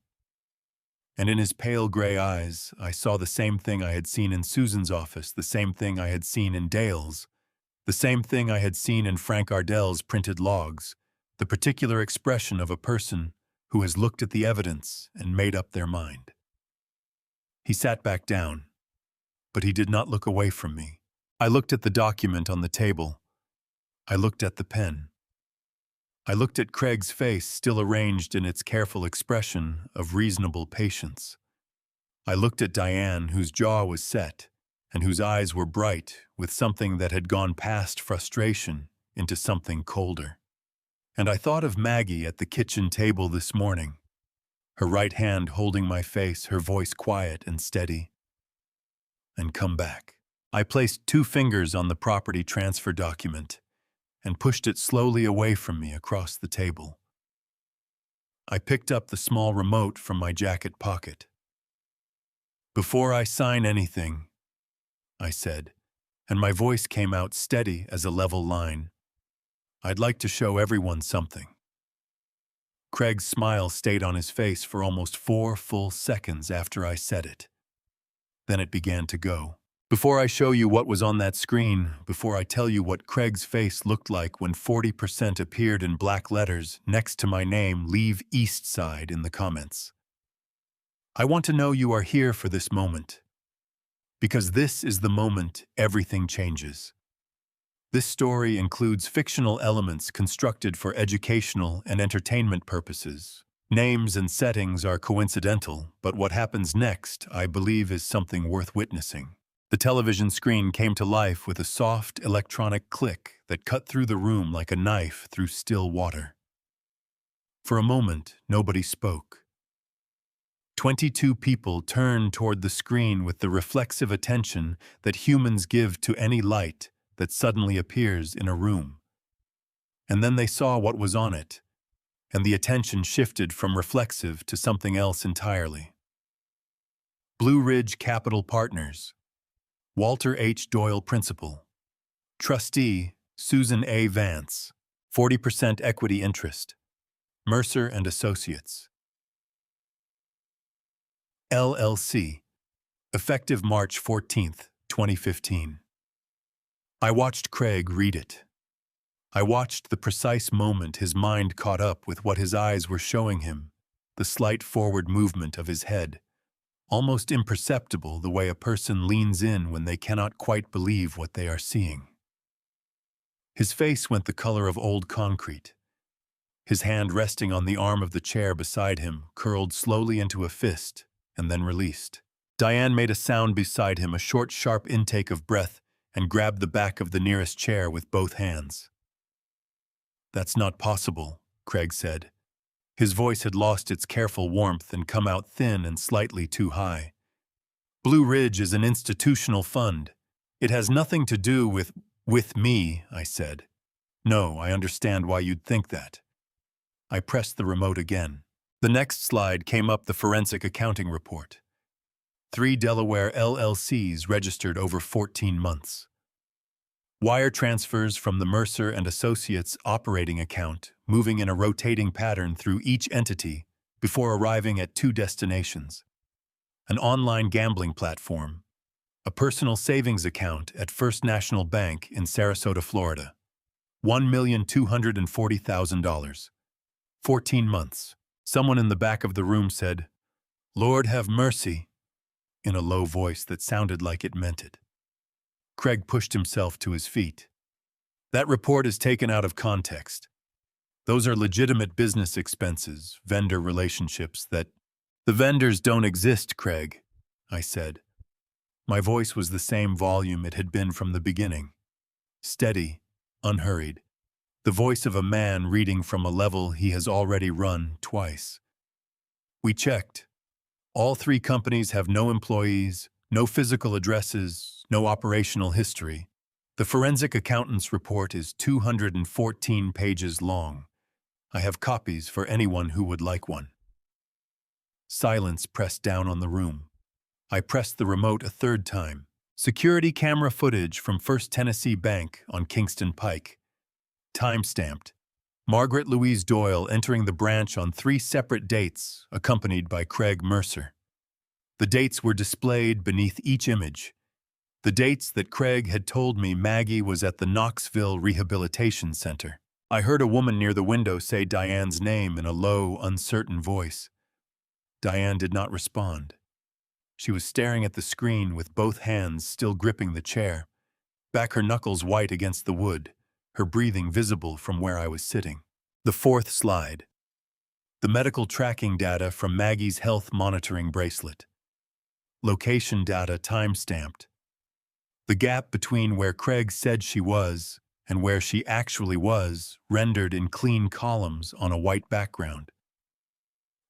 And in his pale gray eyes, I saw the same thing I had seen in Susan's office, the same thing I had seen in Dale's, the same thing I had seen in Frank Ardell's printed logs, the particular expression of a person who has looked at the evidence and made up their mind. He sat back down, but he did not look away from me. I looked at the document on the table. I looked at the pen. I looked at Craig's face, still arranged in its careful expression of reasonable patience. I looked at Diane, whose jaw was set and whose eyes were bright with something that had gone past frustration into something colder. And I thought of Maggie at the kitchen table this morning, her right hand holding my face, her voice quiet and steady. "And come back." I placed 2 fingers on the property transfer document and pushed it slowly away from me across the table. I picked up the small remote from my jacket pocket. "Before I sign anything," I said, and my voice came out steady as a level line, "I'd like to show everyone something." Craig's smile stayed on his face for almost 4 full seconds after I said it. Then it began to go. "Before I show you what was on that screen, before I tell you what Craig's face looked like when 40% appeared in black letters next to my name, leave East Side in the comments. I want to know you are here for this moment. Because this is the moment everything changes. This story includes fictional elements constructed for educational and entertainment purposes, Names and settings are coincidental, but what happens next, I believe, is something worth witnessing. The television screen came to life with a soft electronic click that cut through the room like a knife through still water. For a moment, nobody spoke. 22 people turned toward the screen with the reflexive attention that humans give to any light that suddenly appears in a room. And then they saw what was on it, and the attention shifted from reflexive to something else entirely. Blue Ridge Capital Partners. Walter H. Doyle Principal. Trustee, Susan A. Vance. 40% equity interest. Mercer and Associates. LLC. Effective March 14, 2015. I watched Craig read it. I watched the precise moment his mind caught up with what his eyes were showing him, the slight forward movement of his head, almost imperceptible the way a person leans in when they cannot quite believe what they are seeing. His face went the color of old concrete. His hand resting on the arm of the chair beside him curled slowly into a fist and then released. Diane made a sound beside him, a short, sharp intake of breath, and grabbed the back of the nearest chair with both hands. "That's not possible," Craig said. His voice had lost its careful warmth and come out thin and slightly too high. "Blue Ridge is an institutional fund. It has nothing to do with me," I said. "No, I understand why you'd think that." I pressed the remote again. The next slide came up the forensic accounting report. 3 Delaware LLCs registered over 14 months. Wire transfers from the Mercer and Associates operating account, moving in a rotating pattern through each entity before arriving at 2 destinations. An online gambling platform, a personal savings account at First National Bank in Sarasota, Florida. $1,240,000. 14 months. Someone in the back of the room said, "Lord have mercy," in a low voice that sounded like it meant it. Craig pushed himself to his feet. "That report is taken out of context. Those are legitimate business expenses, vendor relationships that—" "The vendors don't exist, Craig," I said. My voice was the same volume it had been from the beginning. Steady, unhurried. The voice of a man reading from a level he has already run twice. "We checked. All 3 companies have no employees, no physical addresses, no operational history. The forensic accountant's report is 214 pages long. I have copies for anyone who would like one." Silence pressed down on the room. I pressed the remote a 3rd time. Security camera footage from First Tennessee Bank on Kingston Pike. Time-stamped. Margaret Louise Doyle entering the branch on 3 separate dates, accompanied by Craig Mercer. The dates were displayed beneath each image. The dates that Craig had told me Maggie was at the Knoxville Rehabilitation Center. I heard a woman near the window say Diane's name in a low, uncertain voice. Diane did not respond. She was staring at the screen with both hands still gripping the chair, back her knuckles white against the wood, her breathing visible from where I was sitting. The 4th slide. The medical tracking data from Maggie's health monitoring bracelet. Location data time-stamped. The gap between where Craig said she was and where she actually was rendered in clean columns on a white background.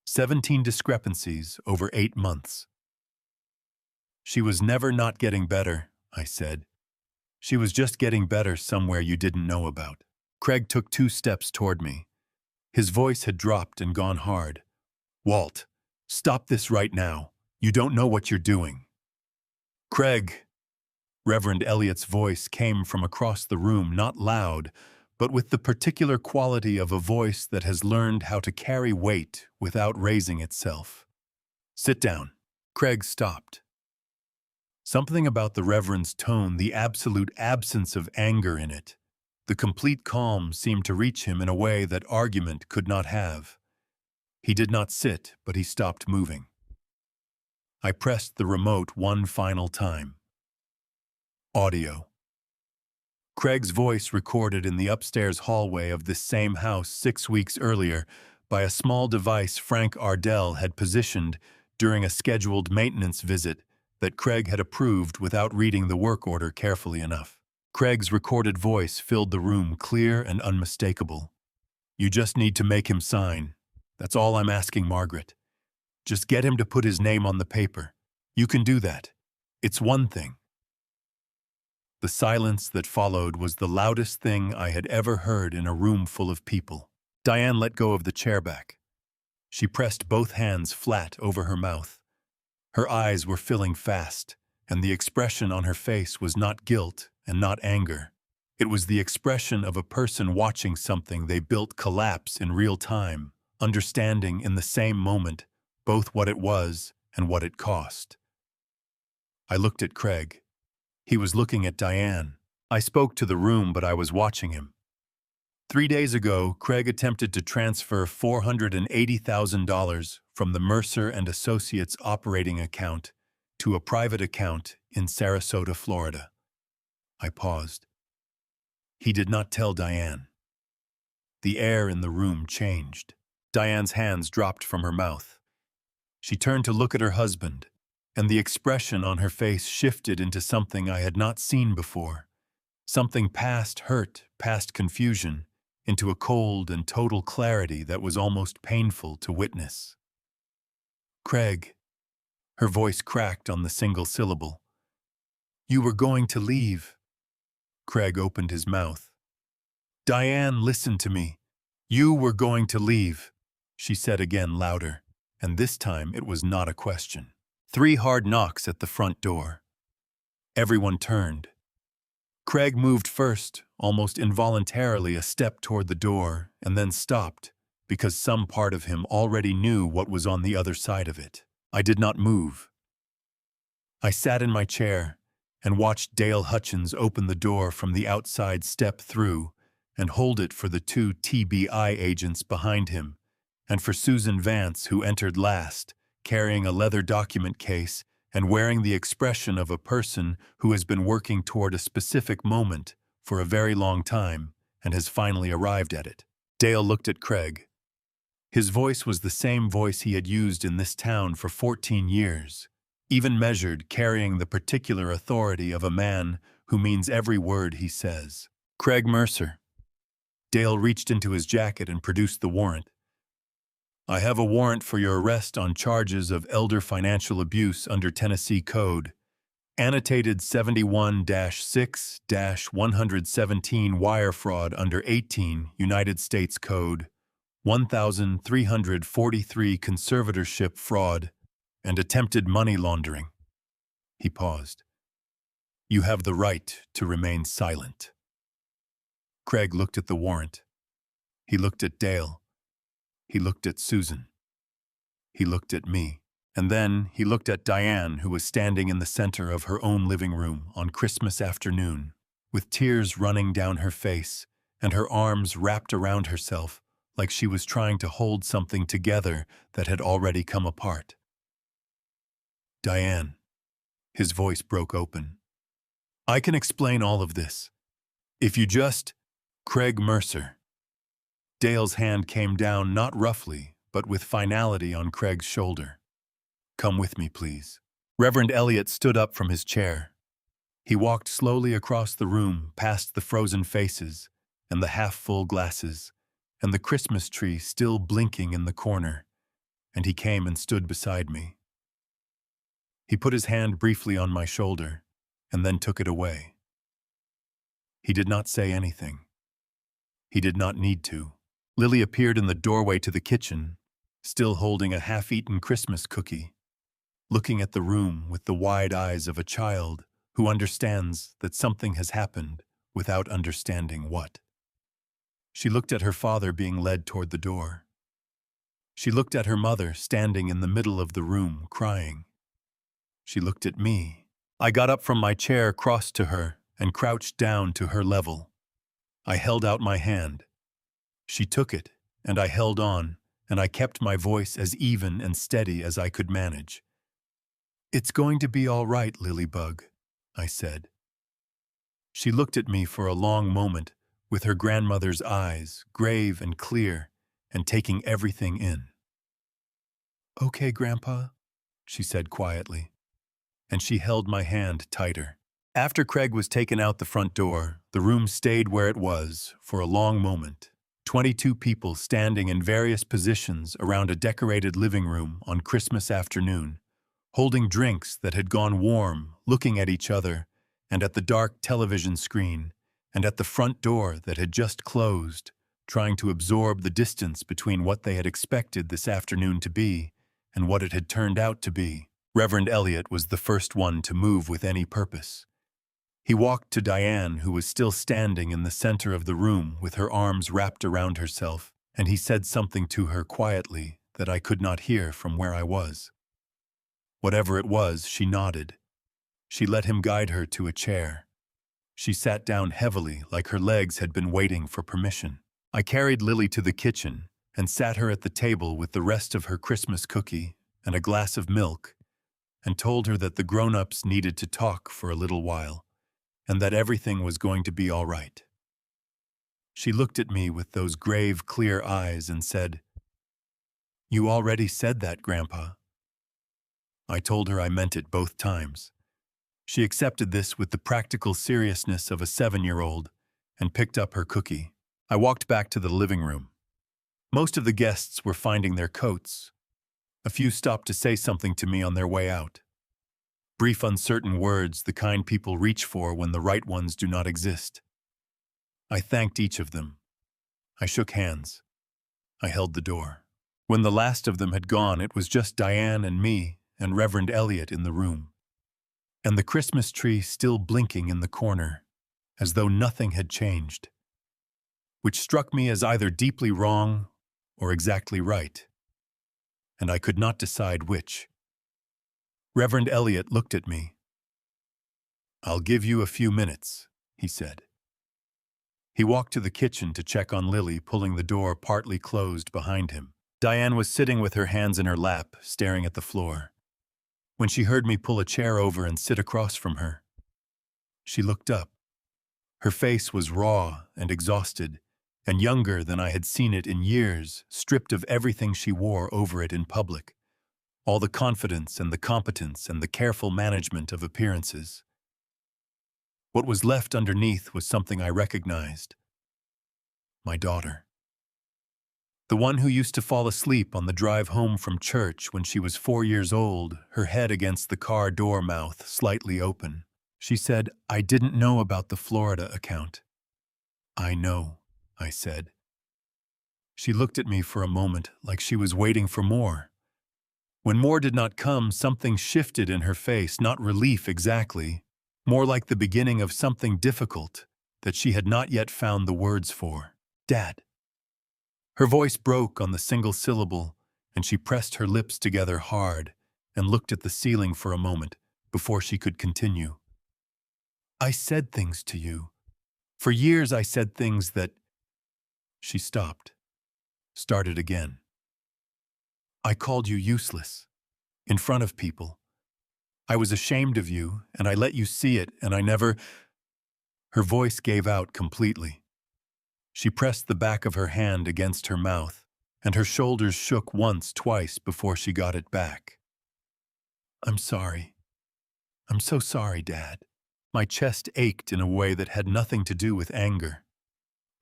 17 discrepancies over 8 months. "She was never not getting better," I said. "She was just getting better somewhere you didn't know about." Craig took 2 steps toward me. His voice had dropped and gone hard. "Walt, stop this right now. You don't know what you're doing." "Craig." Reverend Elliott's voice came from across the room, not loud, but with the particular quality of a voice that has learned how to carry weight without raising itself. "Sit down." Craig stopped. Something about the Reverend's tone, the absolute absence of anger in it, the complete calm seemed to reach him in a way that argument could not have. He did not sit, but he stopped moving. I pressed the remote one final time. Audio. Craig's voice recorded in the upstairs hallway of this same house 6 weeks earlier, by a small device Frank Ardell had positioned during a scheduled maintenance visit that Craig had approved without reading the work order carefully enough. Craig's recorded voice filled the room clear and unmistakable. "You just need to make him sign. That's all I'm asking, Margaret. Just get him to put his name on the paper. You can do that. It's one thing." The silence that followed was the loudest thing I had ever heard in a room full of people. Diane let go of the chair back. She pressed both hands flat over her mouth. Her eyes were filling fast, and the expression on her face was not guilt and not anger. It was the expression of a person watching something they built collapse in real time, understanding in the same moment both what it was and what it cost. I looked at Craig. He was looking at Diane. I spoke to the room, but I was watching him. 3 days ago, Craig attempted to transfer $480,000 from the Mercer and Associates operating account to a private account in Sarasota, Florida. I paused. He did not tell Diane. The air in the room changed. Diane's hands dropped from her mouth. She turned to look at her husband, and the expression on her face shifted into something I had not seen before, something past hurt, past confusion, into a cold and total clarity that was almost painful to witness. "Craig," her voice cracked on the single syllable. "You were going to leave." Craig opened his mouth. "Diane, listen to me. You were going to leave," she said again louder, and this time it was not a question. 3 hard knocks at the front door. Everyone turned. Craig moved first, almost involuntarily a step toward the door, and then stopped, because some part of him already knew what was on the other side of it. I did not move. I sat in my chair and watched Dale Hutchins open the door from the outside step through and hold it for the 2 TBI agents behind him, and for Susan Vance, who entered last, carrying a leather document case and wearing the expression of a person who has been working toward a specific moment for a very long time and has finally arrived at it. Dale looked at Craig. His voice was the same voice he had used in this town for 14 years, even measured, carrying the particular authority of a man who means every word he says. "Craig Mercer." Dale reached into his jacket and produced the warrant. "I have a warrant for your arrest on charges of elder financial abuse under Tennessee Code, annotated 71-6-117 wire fraud under 18 United States Code, 1343 conservatorship fraud, and attempted money laundering." He paused. "You have the right to remain silent." Craig looked at the warrant. He looked at Dale. He looked at Susan. He looked at me. And then he looked at Diane, who was standing in the center of her own living room on Christmas afternoon, with tears running down her face and her arms wrapped around herself like she was trying to hold something together that had already come apart. "Diane," his voice broke open. "I can explain all of this. If you just—" "Craig Mercer." Dale's hand came down not roughly, but with finality on Craig's shoulder. "Come with me, please." Reverend Elliot stood up from his chair. He walked slowly across the room, past the frozen faces and the half-full glasses, and the Christmas tree still blinking in the corner, and he came and stood beside me. He put his hand briefly on my shoulder, and then took it away. He did not say anything. He did not need to. Lily appeared in the doorway to the kitchen, still holding a half-eaten Christmas cookie, looking at the room with the wide eyes of a child who understands that something has happened without understanding what. She looked at her father being led toward the door. She looked at her mother standing in the middle of the room, crying. She looked at me. I got up from my chair, crossed to her, and crouched down to her level. I held out my hand. She took it, and I held on, and I kept my voice as even and steady as I could manage. "It's going to be all right, Lilybug," I said. She looked at me for a long moment with her grandmother's eyes, grave and clear, and taking everything in. "Okay, Grandpa," she said quietly, and she held my hand tighter. After Craig was taken out the front door, the room stayed where it was for a long moment. 22 people standing in various positions around a decorated living room on Christmas afternoon, holding drinks that had gone warm, looking at each other, and at the dark television screen, and at the front door that had just closed, trying to absorb the distance between what they had expected this afternoon to be and what it had turned out to be. Reverend Elliot was the first one to move with any purpose. He walked to Diane, who was still standing in the center of the room with her arms wrapped around herself, and he said something to her quietly that I could not hear from where I was. Whatever it was, she nodded. She let him guide her to a chair. She sat down heavily, like her legs had been waiting for permission. I carried Lily to the kitchen and sat her at the table with the rest of her Christmas cookie and a glass of milk, and told her that the grown-ups needed to talk for a little while, and that everything was going to be all right. She looked at me with those grave, clear eyes and said, "You already said that, Grandpa." I told her I meant it both times. She accepted this with the practical seriousness of a 7-year-old and picked up her cookie. I walked back to the living room. Most of the guests were finding their coats. A few stopped to say something to me on their way out. Brief, uncertain words, the kind people reach for when the right ones do not exist. I thanked each of them. I shook hands. I held the door. When the last of them had gone, it was just Diane and me and Reverend Elliot in the room, and the Christmas tree still blinking in the corner, as though nothing had changed, which struck me as either deeply wrong or exactly right, and I could not decide which. Reverend Elliot looked at me. "I'll give you a few minutes," he said. He walked to the kitchen to check on Lily, pulling the door partly closed behind him. Diane was sitting with her hands in her lap, staring at the floor. When she heard me pull a chair over and sit across from her, she looked up. Her face was raw and exhausted, and younger than I had seen it in years, stripped of everything she wore over it in public. All the confidence and the competence and the careful management of appearances. What was left underneath was something I recognized. My daughter. The one who used to fall asleep on the drive home from church when she was 4 years old, her head against the car door mouth slightly open. She said, "I didn't know about the Florida account." "I know," I said. She looked at me for a moment like she was waiting for more. When more did not come, something shifted in her face, not relief exactly, more like the beginning of something difficult that she had not yet found the words for. "Dad." Her voice broke on the single syllable, and she pressed her lips together hard and looked at the ceiling for a moment before she could continue. "I said things to you. For years I said things that—" She stopped, started again. "I called you useless, in front of people. I was ashamed of you, and I let you see it, and I never—" Her voice gave out completely. She pressed the back of her hand against her mouth, and her shoulders shook once, twice before she got it back. "I'm sorry. I'm so sorry, Dad." My chest ached in a way that had nothing to do with anger.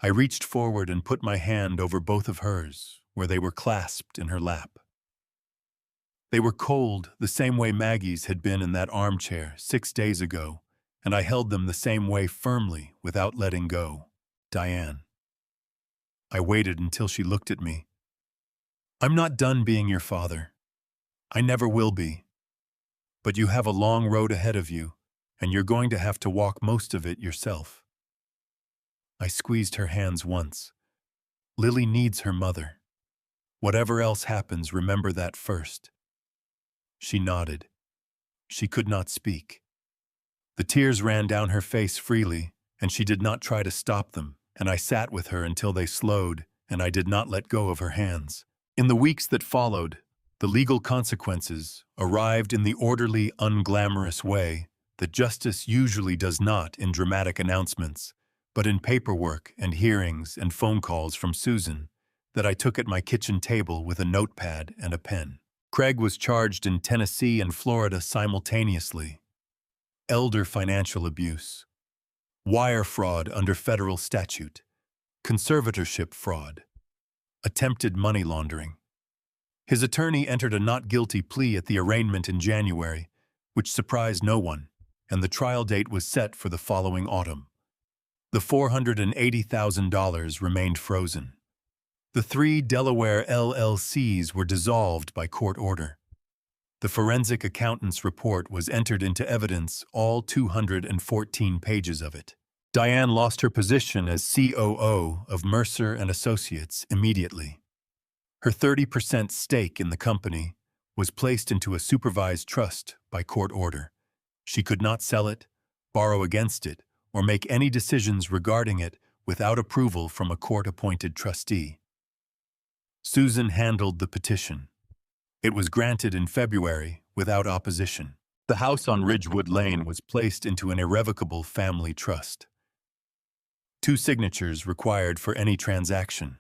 I reached forward and put my hand over both of hers, where they were clasped in her lap. They were cold, the same way Maggie's had been in that armchair 6 days ago, and I held them the same way firmly without letting go. Diane. I waited until she looked at me. "I'm not done being your father. I never will be. But you have a long road ahead of you, and you're going to have to walk most of it yourself." I squeezed her hands once. "Lily needs her mother. Whatever else happens, remember that first." She nodded. She could not speak. The tears ran down her face freely, and she did not try to stop them, and I sat with her until they slowed, and I did not let go of her hands. In the weeks that followed, the legal consequences arrived in the orderly, unglamorous way that justice usually does not in dramatic announcements, but in paperwork and hearings and phone calls from Susan, that I took at my kitchen table with a notepad and a pen. Craig was charged in Tennessee and Florida simultaneously. Elder financial abuse, wire fraud under federal statute, conservatorship fraud, attempted money laundering. His attorney entered a not guilty plea at the arraignment in January, which surprised no one, and the trial date was set for the following autumn. The $480,000 remained frozen. The 3 Delaware LLCs were dissolved by court order. The forensic accountant's report was entered into evidence, all 214 pages of it. Diane lost her position as COO of Mercer and Associates immediately. Her 30% stake in the company was placed into a supervised trust by court order. She could not sell it, borrow against it, or make any decisions regarding it without approval from a court-appointed trustee. Susan handled the petition. It was granted in February without opposition. The house on Ridgewood Lane was placed into an irrevocable family trust. 2 signatures required for any transaction.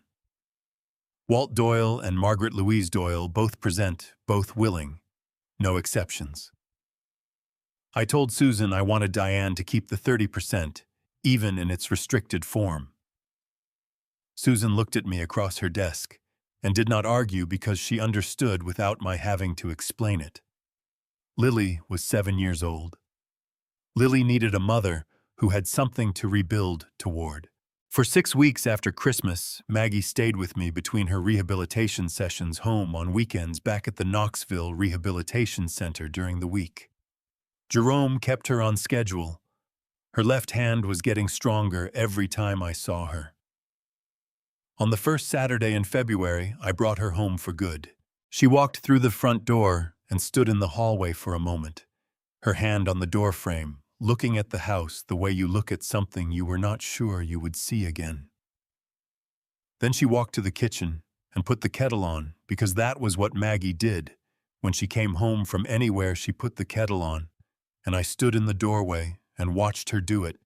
Walt Doyle and Margaret Louise Doyle both present, both willing, no exceptions. I told Susan I wanted Diane to keep the 30%, even in its restricted form. Susan looked at me across her desk and did not argue because she understood without my having to explain it. Lily was 7 years old. Lily needed a mother who had something to rebuild toward. For 6 weeks after Christmas, Maggie stayed with me between her rehabilitation sessions home on weekends back at the Knoxville Rehabilitation Center during the week. Jerome kept her on schedule. Her left hand was getting stronger every time I saw her. On the first Saturday in February, I brought her home for good. She walked through the front door and stood in the hallway for a moment, her hand on the doorframe, looking at the house the way you look at something you were not sure you would see again. Then she walked to the kitchen and put the kettle on, because that was what Maggie did. When she came home from anywhere, she put the kettle on, and I stood in the doorway and watched her do it,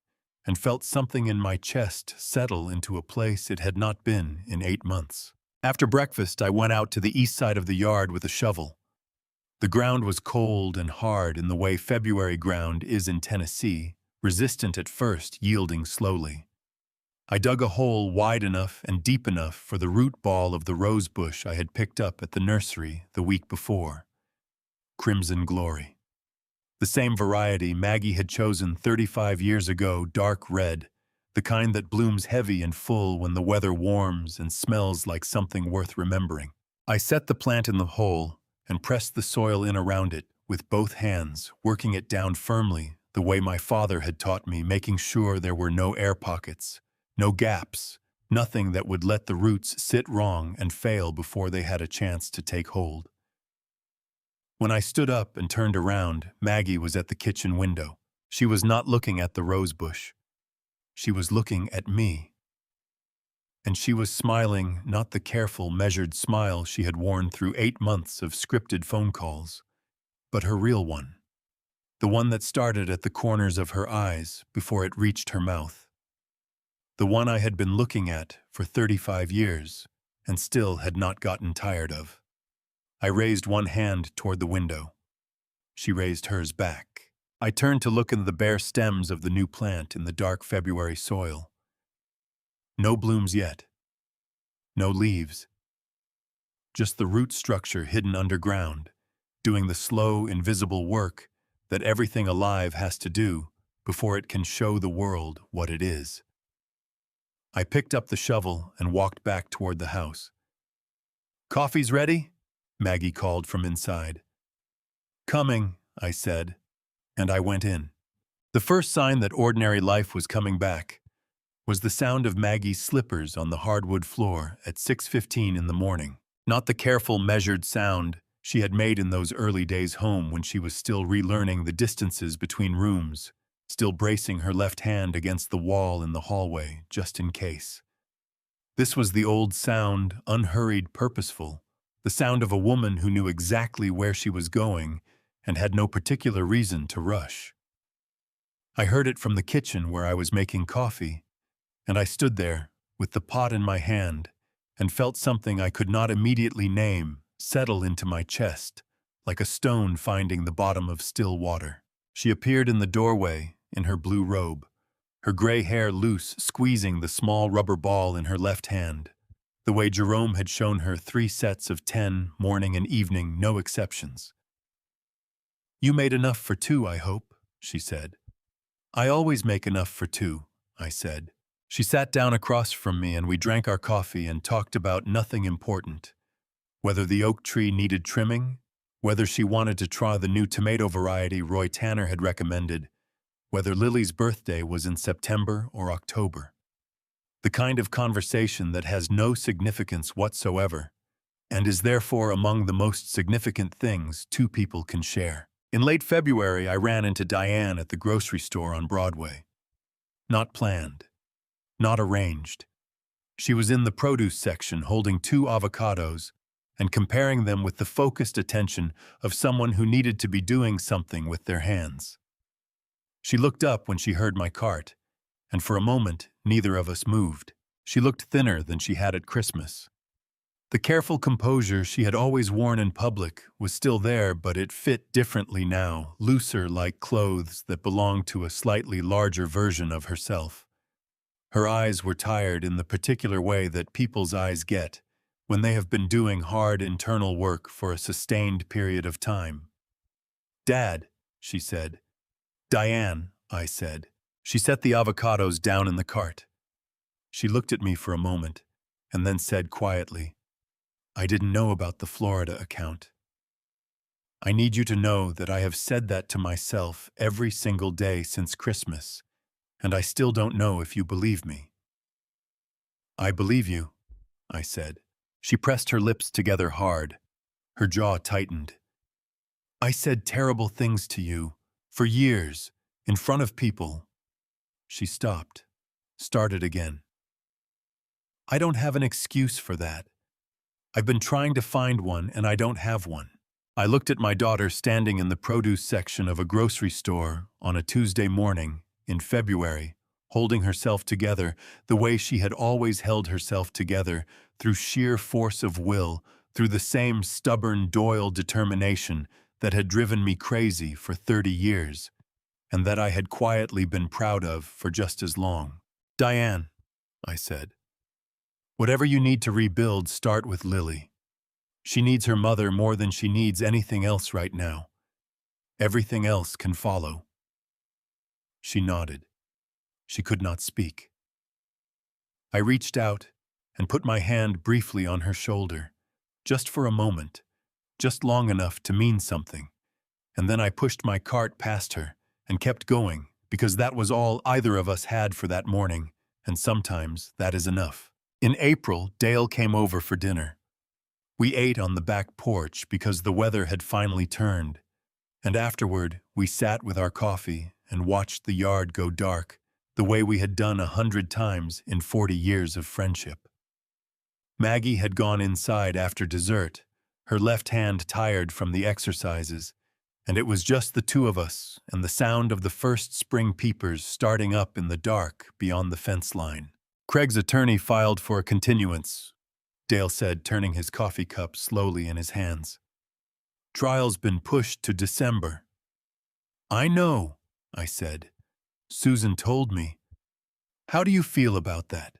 and felt something in my chest settle into a place it had not been in 8 months. After breakfast, I went out to the east side of the yard with a shovel. The ground was cold and hard in the way February ground is in Tennessee, resistant at first, yielding slowly. I dug a hole wide enough and deep enough for the root ball of the rose bush I had picked up at the nursery the week before. Crimson Glory. The same variety Maggie had chosen 35 years ago, dark red, the kind that blooms heavy and full when the weather warms and smells like something worth remembering. I set the plant in the hole and pressed the soil in around it with both hands, working it down firmly the way my father had taught me, making sure there were no air pockets, no gaps, nothing that would let the roots sit wrong and fail before they had a chance to take hold. When I stood up and turned around, Maggie was at the kitchen window. She was not looking at the rose bush. She was looking at me. And she was smiling, not the careful, measured smile she had worn through 8 months of scripted phone calls, but her real one. The one that started at the corners of her eyes before it reached her mouth. The one I had been looking at for 35 years and still had not gotten tired of. I raised one hand toward the window. She raised hers back. I turned to look in the bare stems of the new plant in the dark February soil. No blooms yet. No leaves. Just the root structure hidden underground, doing the slow, invisible work that everything alive has to do before it can show the world what it is. I picked up the shovel and walked back toward the house. "Coffee's ready?" Maggie called from inside. "Coming," I said, and I went in. The first sign that ordinary life was coming back was the sound of Maggie's slippers on the hardwood floor at 6:15 in the morning. Not the careful, measured sound she had made in those early days home when she was still relearning the distances between rooms, still bracing her left hand against the wall in the hallway, just in case. This was the old sound, unhurried, purposeful, the sound of a woman who knew exactly where she was going and had no particular reason to rush. I heard it from the kitchen where I was making coffee, and I stood there with the pot in my hand and felt something I could not immediately name settle into my chest, like a stone finding the bottom of still water. She appeared in the doorway in her blue robe, her gray hair loose, squeezing the small rubber ball in her left hand, the way Jerome had shown her 3 sets of 10, morning and evening, no exceptions. "You made enough for 2, I hope," she said. "I always make enough for 2, I said. She sat down across from me and we drank our coffee and talked about nothing important. Whether the oak tree needed trimming, whether she wanted to try the new tomato variety Roy Tanner had recommended, whether Lily's birthday was in September or October. The kind of conversation that has no significance whatsoever, and is therefore among the most significant things 2 people can share. In late February, I ran into Diane at the grocery store on Broadway. Not planned. Not arranged. She was in the produce section holding 2 avocados and comparing them with the focused attention of someone who needed to be doing something with their hands. She looked up when she heard my cart, and for a moment, neither of us moved. She looked thinner than she had at Christmas. The careful composure she had always worn in public was still there, but it fit differently now, looser like clothes that belonged to a slightly larger version of herself. Her eyes were tired in the particular way that people's eyes get when they have been doing hard internal work for a sustained period of time. "Dad," she said. "Diane," I said. She set the avocados down in the cart. She looked at me for a moment, and then said quietly, "I didn't know about the Florida account. I need you to know that I have said that to myself every single day since Christmas, and I still don't know if you believe me." "I believe you," I said. She pressed her lips together hard. Her jaw tightened. "I said terrible things to you, for years, in front of people." She stopped, started again. "I don't have an excuse for that. I've been trying to find one and I don't have one." I looked at my daughter standing in the produce section of a grocery store on a Tuesday morning in February, holding herself together the way she had always held herself together, through sheer force of will, through the same stubborn Doyle determination that had driven me crazy for 30 years, and that I had quietly been proud of for just as long. "Diane," I said, "whatever you need to rebuild, start with Lily. She needs her mother more than she needs anything else right now. Everything else can follow." She nodded. She could not speak. I reached out and put my hand briefly on her shoulder, just for a moment, just long enough to mean something, and then I pushed my cart past her and kept going, because that was all either of us had for that morning, and sometimes that is enough. In April, Dale came over for dinner. We ate on the back porch because the weather had finally turned, and afterward we sat with our coffee and watched the yard go dark, the way we had done 100 times in 40 years of friendship. Maggie had gone inside after dessert, her left hand tired from the exercises, and it was just the 2 of us and the sound of the first spring peepers starting up in the dark beyond the fence line. "Craig's attorney filed for a continuance," Dale said, turning his coffee cup slowly in his hands. "Trial's been pushed to December." "I know," I said. "Susan told me. How do you feel about that?"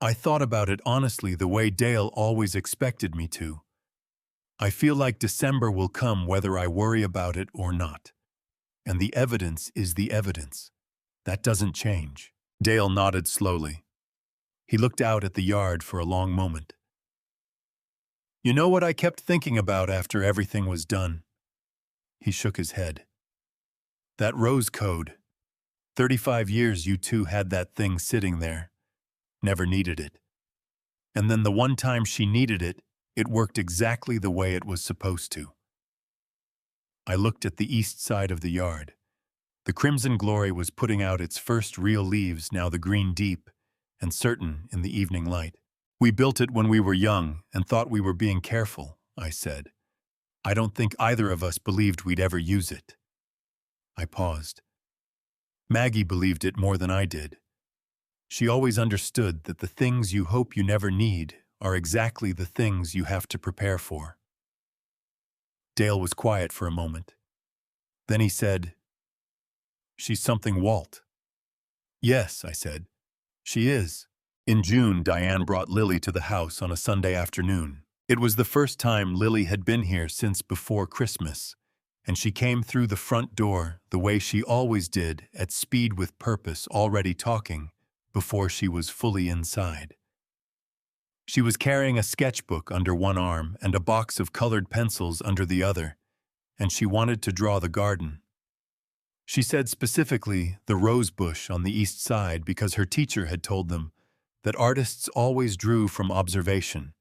I thought about it honestly the way Dale always expected me to. I feel like December will come whether I worry about it or not. And the evidence is the evidence. That doesn't change. Dale nodded slowly. He looked out at the yard for a long moment. "You know what I kept thinking about after everything was done?" He shook his head. "That rose code. 35 years you 2 had that thing sitting there. Never needed it. And then the one time she needed it, it worked exactly the way it was supposed to." I looked at the east side of the yard. The crimson glory was putting out its first real leaves, now the green deep and certain in the evening light. "We built it when we were young and thought we were being careful," I said. "I don't think either of us believed we'd ever use it." I paused. Maggie believed it more than I did. She always understood that the things you hope you never need are exactly the things you have to prepare for. Dale was quiet for a moment. Then he said, "She's something, Walt." "Yes," I said, "she is." In June, Diane brought Lily to the house on a Sunday afternoon. It was the first time Lily had been here since before Christmas, and she came through the front door the way she always did, at speed with purpose, already talking, before she was fully inside. She was carrying a sketchbook under one arm and a box of colored pencils under the other, and she wanted to draw the garden. She said specifically the rose bush on the east side because her teacher had told them that artists always drew from observation,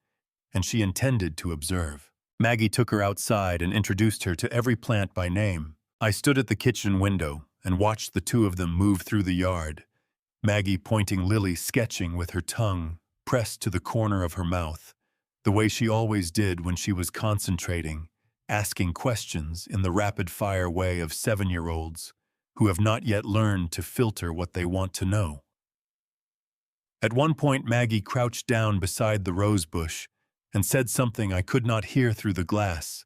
and she intended to observe. Maggie took her outside and introduced her to every plant by name. I stood at the kitchen window and watched the two of them move through the yard, Maggie pointing, Lily sketching with her tongue pressed to the corner of her mouth, the way she always did when she was concentrating, asking questions in the rapid-fire way of 7-year-olds who have not yet learned to filter what they want to know. At one point, Maggie crouched down beside the rose bush and said something I could not hear through the glass,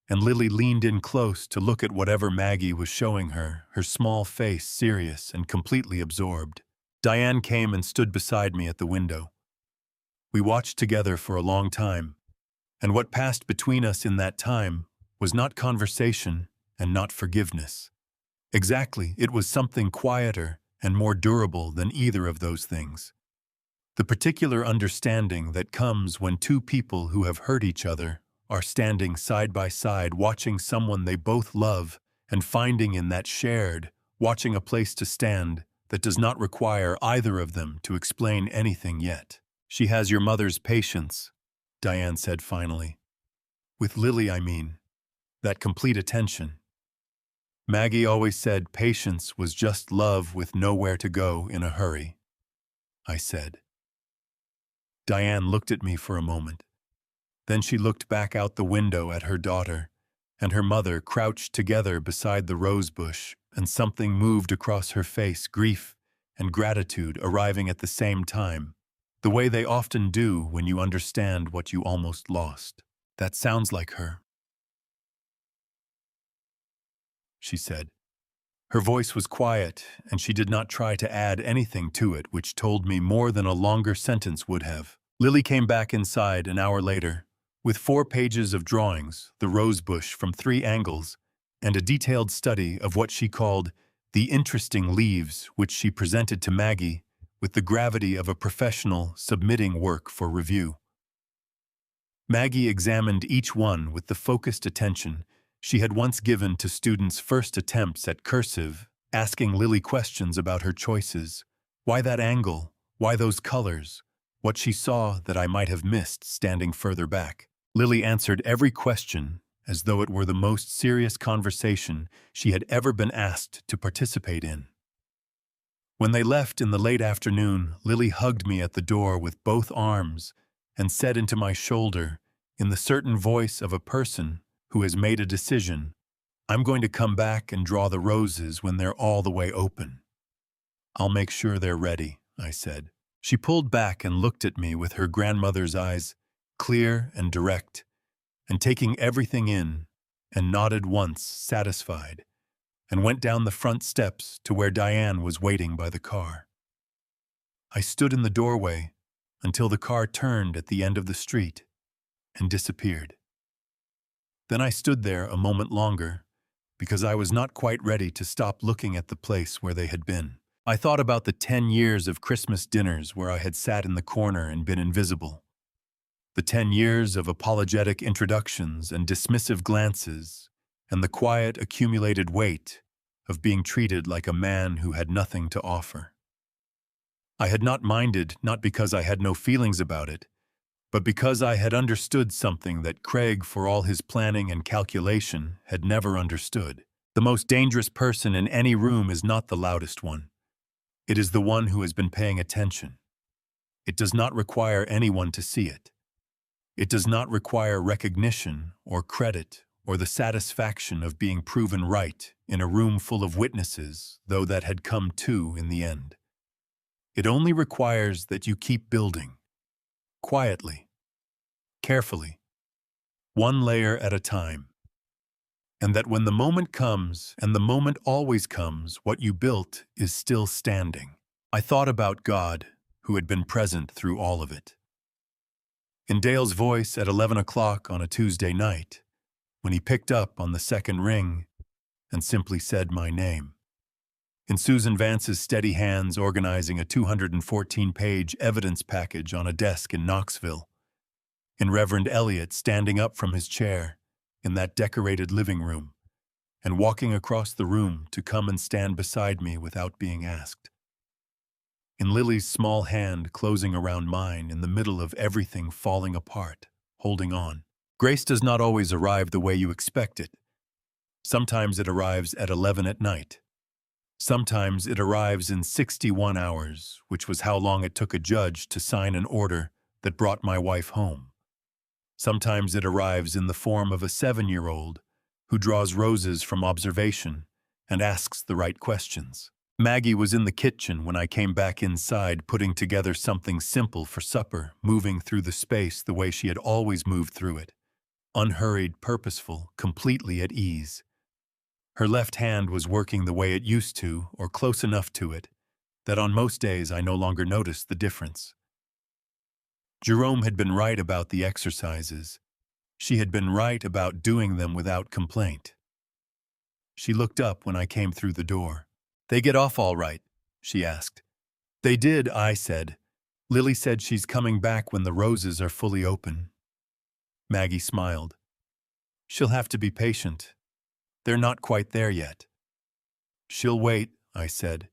and Lily leaned in close to look at whatever Maggie was showing her, her small face serious and completely absorbed. Diane came and stood beside me at the window. We watched together for a long time, and what passed between us in that time was not conversation and not forgiveness. Exactly, it was something quieter and more durable than either of those things. The particular understanding that comes when two people who have hurt each other are standing side by side watching someone they both love and finding in that shared, watching a place to stand that does not require either of them to explain anything yet. "She has your mother's patience," Diane said finally. "With Lily, I mean. That complete attention. Maggie always said patience was just love with nowhere to go in a hurry," I said. Diane looked at me for a moment. Then she looked back out the window at her daughter and her mother crouched together beside the rose bush, and something moved across her face, grief and gratitude arriving at the same time, the way they often do when you understand what you almost lost. "That sounds like her," she said. Her voice was quiet, and she did not try to add anything to it, which told me more than a longer sentence would have. Lily came back inside an hour later, with 4 pages of drawings, the rose bush from 3 angles, and a detailed study of what she called the interesting leaves, which she presented to Maggie with the gravity of a professional submitting work for review. Maggie examined each one with the focused attention she had once given to students' first attempts at cursive, asking Lily questions about her choices. Why that angle? Why those colors? What she saw that I might have missed standing further back. Lily answered every question as though it were the most serious conversation she had ever been asked to participate in. When they left in the late afternoon, Lily hugged me at the door with both arms and said into my shoulder, in the certain voice of a person who has made a decision, "I'm going to come back and draw the roses when they're all the way open." "I'll make sure they're ready," I said. She pulled back and looked at me with her grandmother's eyes, clear and direct, and taking everything in, and nodded once, satisfied, and went down the front steps to where Diane was waiting by the car. I stood in the doorway until the car turned at the end of the street and disappeared. Then I stood there a moment longer because I was not quite ready to stop looking at the place where they had been. I thought about the 10 years of Christmas dinners where I had sat in the corner and been invisible. The 10 years of apologetic introductions and dismissive glances, and the quiet accumulated weight of being treated like a man who had nothing to offer. I had not minded, not because I had no feelings about it, but because I had understood something that Craig, for all his planning and calculation, had never understood. The most dangerous person in any room is not the loudest one. It is the one who has been paying attention. It does not require anyone to see it. It does not require recognition or credit or the satisfaction of being proven right in a room full of witnesses, though that had come too in the end. It only requires that you keep building, quietly, carefully, one layer at a time. And that when the moment comes, and the moment always comes, what you built is still standing. I thought about God, who had been present through all of it. In Dale's voice at 11 o'clock on a Tuesday night, when he picked up on the second ring and simply said my name. In Susan Vance's steady hands organizing a 214-page evidence package on a desk in Knoxville. In Reverend Elliot standing up from his chair in that decorated living room and walking across the room to come and stand beside me without being asked. In Lily's small hand closing around mine in the middle of everything falling apart, holding on. Grace does not always arrive the way you expect it. Sometimes it arrives at 11 at night. Sometimes it arrives in 61 hours, which was how long it took a judge to sign an order that brought my wife home. Sometimes it arrives in the form of a 7-year-old who draws roses from observation and asks the right questions. Maggie was in the kitchen when I came back inside, putting together something simple for supper, moving through the space the way she had always moved through it. Unhurried, purposeful, completely at ease. Her left hand was working the way it used to, or close enough to it, that on most days I no longer noticed the difference. Jerome had been right about the exercises. She had been right about doing them without complaint. She looked up when I came through the door. "They get off all right?" she asked. "They did," I said. "Lily said she's coming back when the roses are fully open." Maggie smiled. "She'll have to be patient. They're not quite there yet." "She'll wait," I said.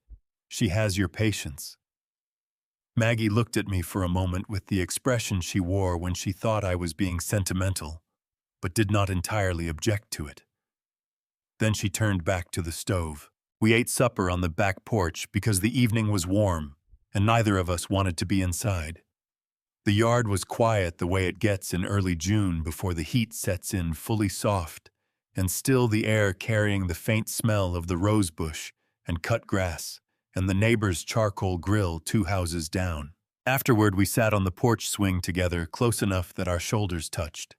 "She has your patience." Maggie looked at me for a moment with the expression she wore when she thought I was being sentimental, but did not entirely object to it. Then she turned back to the stove. We ate supper on the back porch because the evening was warm, and neither of us wanted to be inside. The yard was quiet the way it gets in early June before the heat sets in fully soft, and still the air carrying the faint smell of the rose bush and cut grass, and the neighbor's charcoal grill 2 houses down. Afterward, we sat on the porch swing together, close enough that our shoulders touched.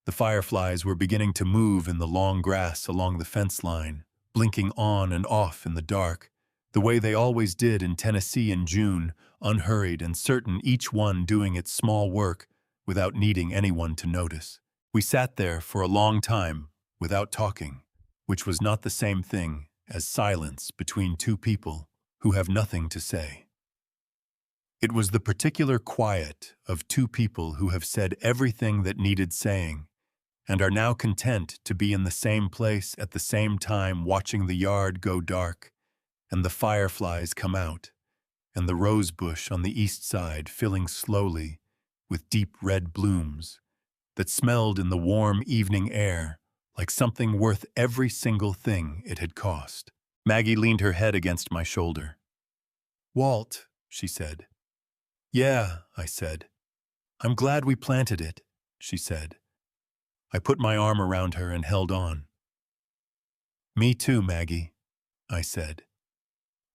The fireflies were beginning to move in the long grass along the fence line, blinking on and off in the dark, the way they always did in Tennessee in June, unhurried and certain, each one doing its small work without needing anyone to notice. We sat there for a long time without talking, which was not the same thing as silence between two people who have nothing to say. It was the particular quiet of two people who have said everything that needed saying and are now content to be in the same place at the same time, watching the yard go dark and the fireflies come out and the rose bush on the east side filling slowly with deep red blooms that smelled in the warm evening air like something worth every single thing it had cost. Maggie leaned her head against my shoulder. "Walt," she said. "Yeah," I said. "I'm glad we planted it," she said. I put my arm around her and held on. "Me too, Maggie," I said.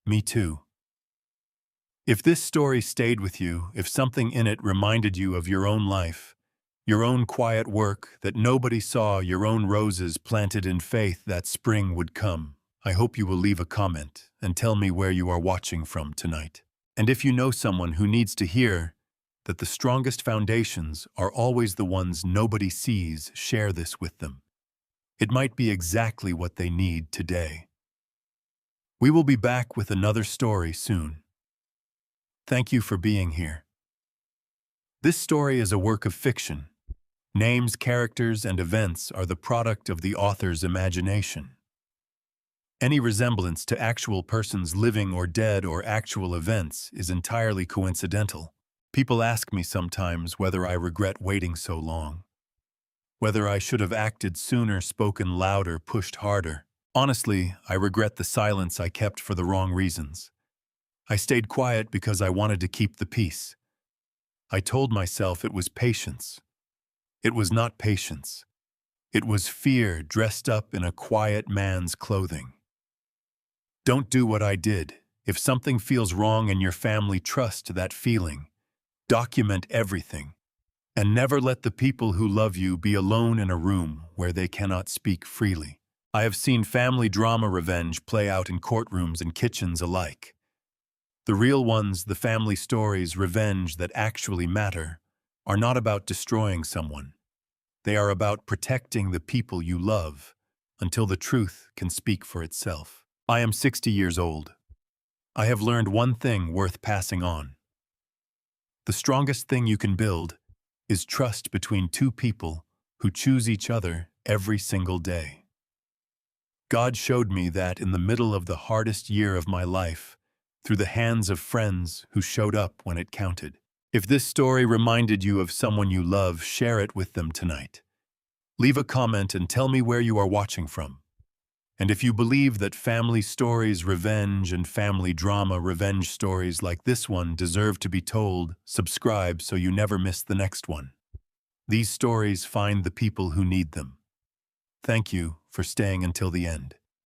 "Me too." If this story stayed with you, if something in it reminded you of your own life, your own quiet work that nobody saw, your own roses planted in faith that spring would come, I hope you will leave a comment and tell me where you are watching from tonight. And if you know someone who needs to hear that the strongest foundations are always the ones nobody sees, share this with them. It might be exactly what they need today. We will be back with another story soon. Thank you for being here. This story is a work of fiction. Names, characters, and events are the product of the author's imagination. Any resemblance to actual persons living or dead or actual events is entirely coincidental. People ask me sometimes whether I regret waiting so long, whether I should have acted sooner, spoken louder, pushed harder. Honestly, I regret the silence I kept for the wrong reasons. I stayed quiet because I wanted to keep the peace. I told myself it was patience. It was not patience. It was fear dressed up in a quiet man's clothing. Don't do what I did. If something feels wrong in your family, trust that feeling. Document everything. And never let the people who love you be alone in a room where they cannot speak freely. I have seen family drama revenge play out in courtrooms and kitchens alike. The real ones, the family stories, revenge that actually matter, are not about destroying someone. They are about protecting the people you love until the truth can speak for itself. I am 60 years old. I have learned one thing worth passing on. The strongest thing you can build is trust between two people who choose each other every single day. God showed me that in the middle of the hardest year of my life, through the hands of friends who showed up when it counted. If this story reminded you of someone you love, share it with them tonight. Leave a comment and tell me where you are watching from. And if you believe that family stories, revenge, and family drama, revenge stories like this one deserve to be told, subscribe so you never miss the next one. These stories find the people who need them. Thank you for staying until the end.